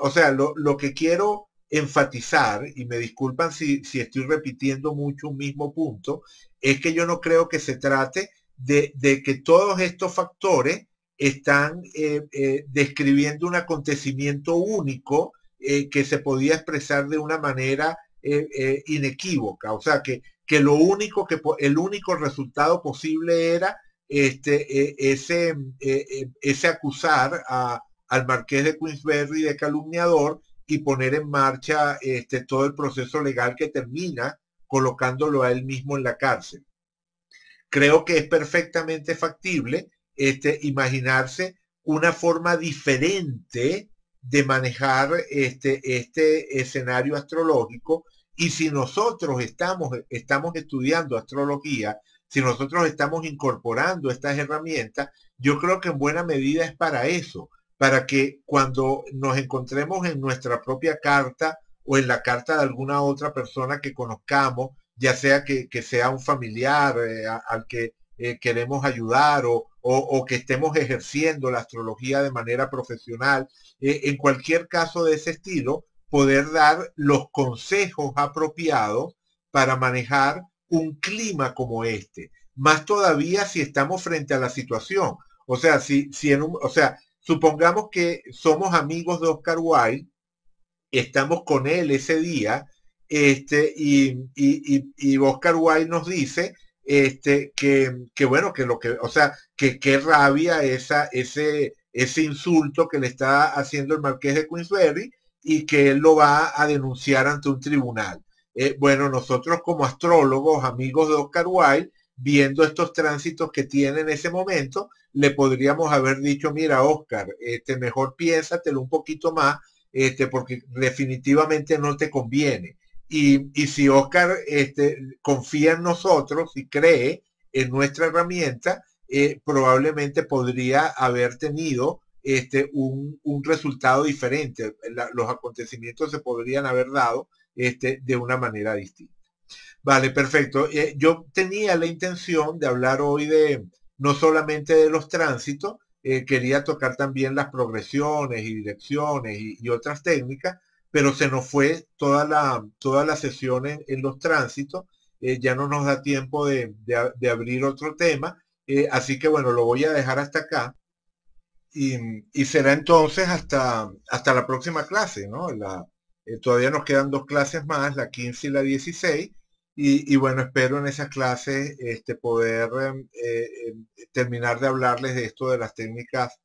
O sea, lo que quiero enfatizar, y me disculpan si estoy repitiendo mucho un mismo punto, es que yo no creo que se trate de que todos estos factores están describiendo un acontecimiento único que se podía expresar de una manera inequívoca. O sea, que lo único el único resultado posible era ese acusar al marqués de Queensberry de calumniador y poner en marcha todo el proceso legal que termina colocándolo a él mismo en la cárcel. Creo que es perfectamente factible imaginarse una forma diferente de manejar este escenario astrológico, y si nosotros estamos estudiando astrología, si nosotros estamos incorporando estas herramientas, yo creo que en buena medida es para eso, para que cuando nos encontremos en nuestra propia carta o en la carta de alguna otra persona que conozcamos, ya sea que sea un familiar al que queremos ayudar, o que estemos ejerciendo la astrología de manera profesional, en cualquier caso de ese estilo, poder dar los consejos apropiados para manejar un clima como este. Más todavía si estamos frente a la situación. O sea, o sea, supongamos que somos amigos de Oscar Wilde, estamos con él ese día, y Oscar Wilde nos dice que bueno, que lo que, o sea, que qué rabia ese insulto que le está haciendo el marqués de Queensberry, y que él lo va a denunciar ante un tribunal. Bueno, nosotros como astrólogos, amigos de Oscar Wilde, viendo estos tránsitos que tiene en ese momento, le podríamos haber dicho, mira, Oscar, mejor piénsatelo un poquito más, porque definitivamente no te conviene. Y si Oscar confía en nosotros y cree en nuestra herramienta, probablemente podría haber tenido un resultado diferente. Los acontecimientos se podrían haber dado de una manera distinta. Vale, perfecto. Yo tenía la intención de hablar hoy de no solamente de los tránsitos, quería tocar también las progresiones y direcciones y otras técnicas, pero se nos fue toda la sesión en los tránsitos. Ya no nos da tiempo de abrir otro tema, así que bueno, lo voy a dejar hasta acá, y, y será entonces hasta la próxima clase, ¿no? Todavía nos quedan dos clases más, la 15 y la 16, y bueno, espero en esas clases poder terminar de hablarles de esto de las técnicas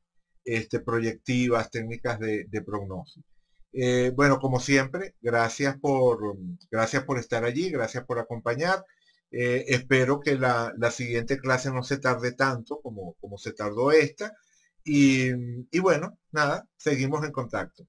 proyectivas, técnicas de prognosis. Bueno, como siempre, gracias por estar allí, gracias por acompañar. Espero que la siguiente clase no se tarde tanto como se tardó esta. Y bueno, nada, seguimos en contacto.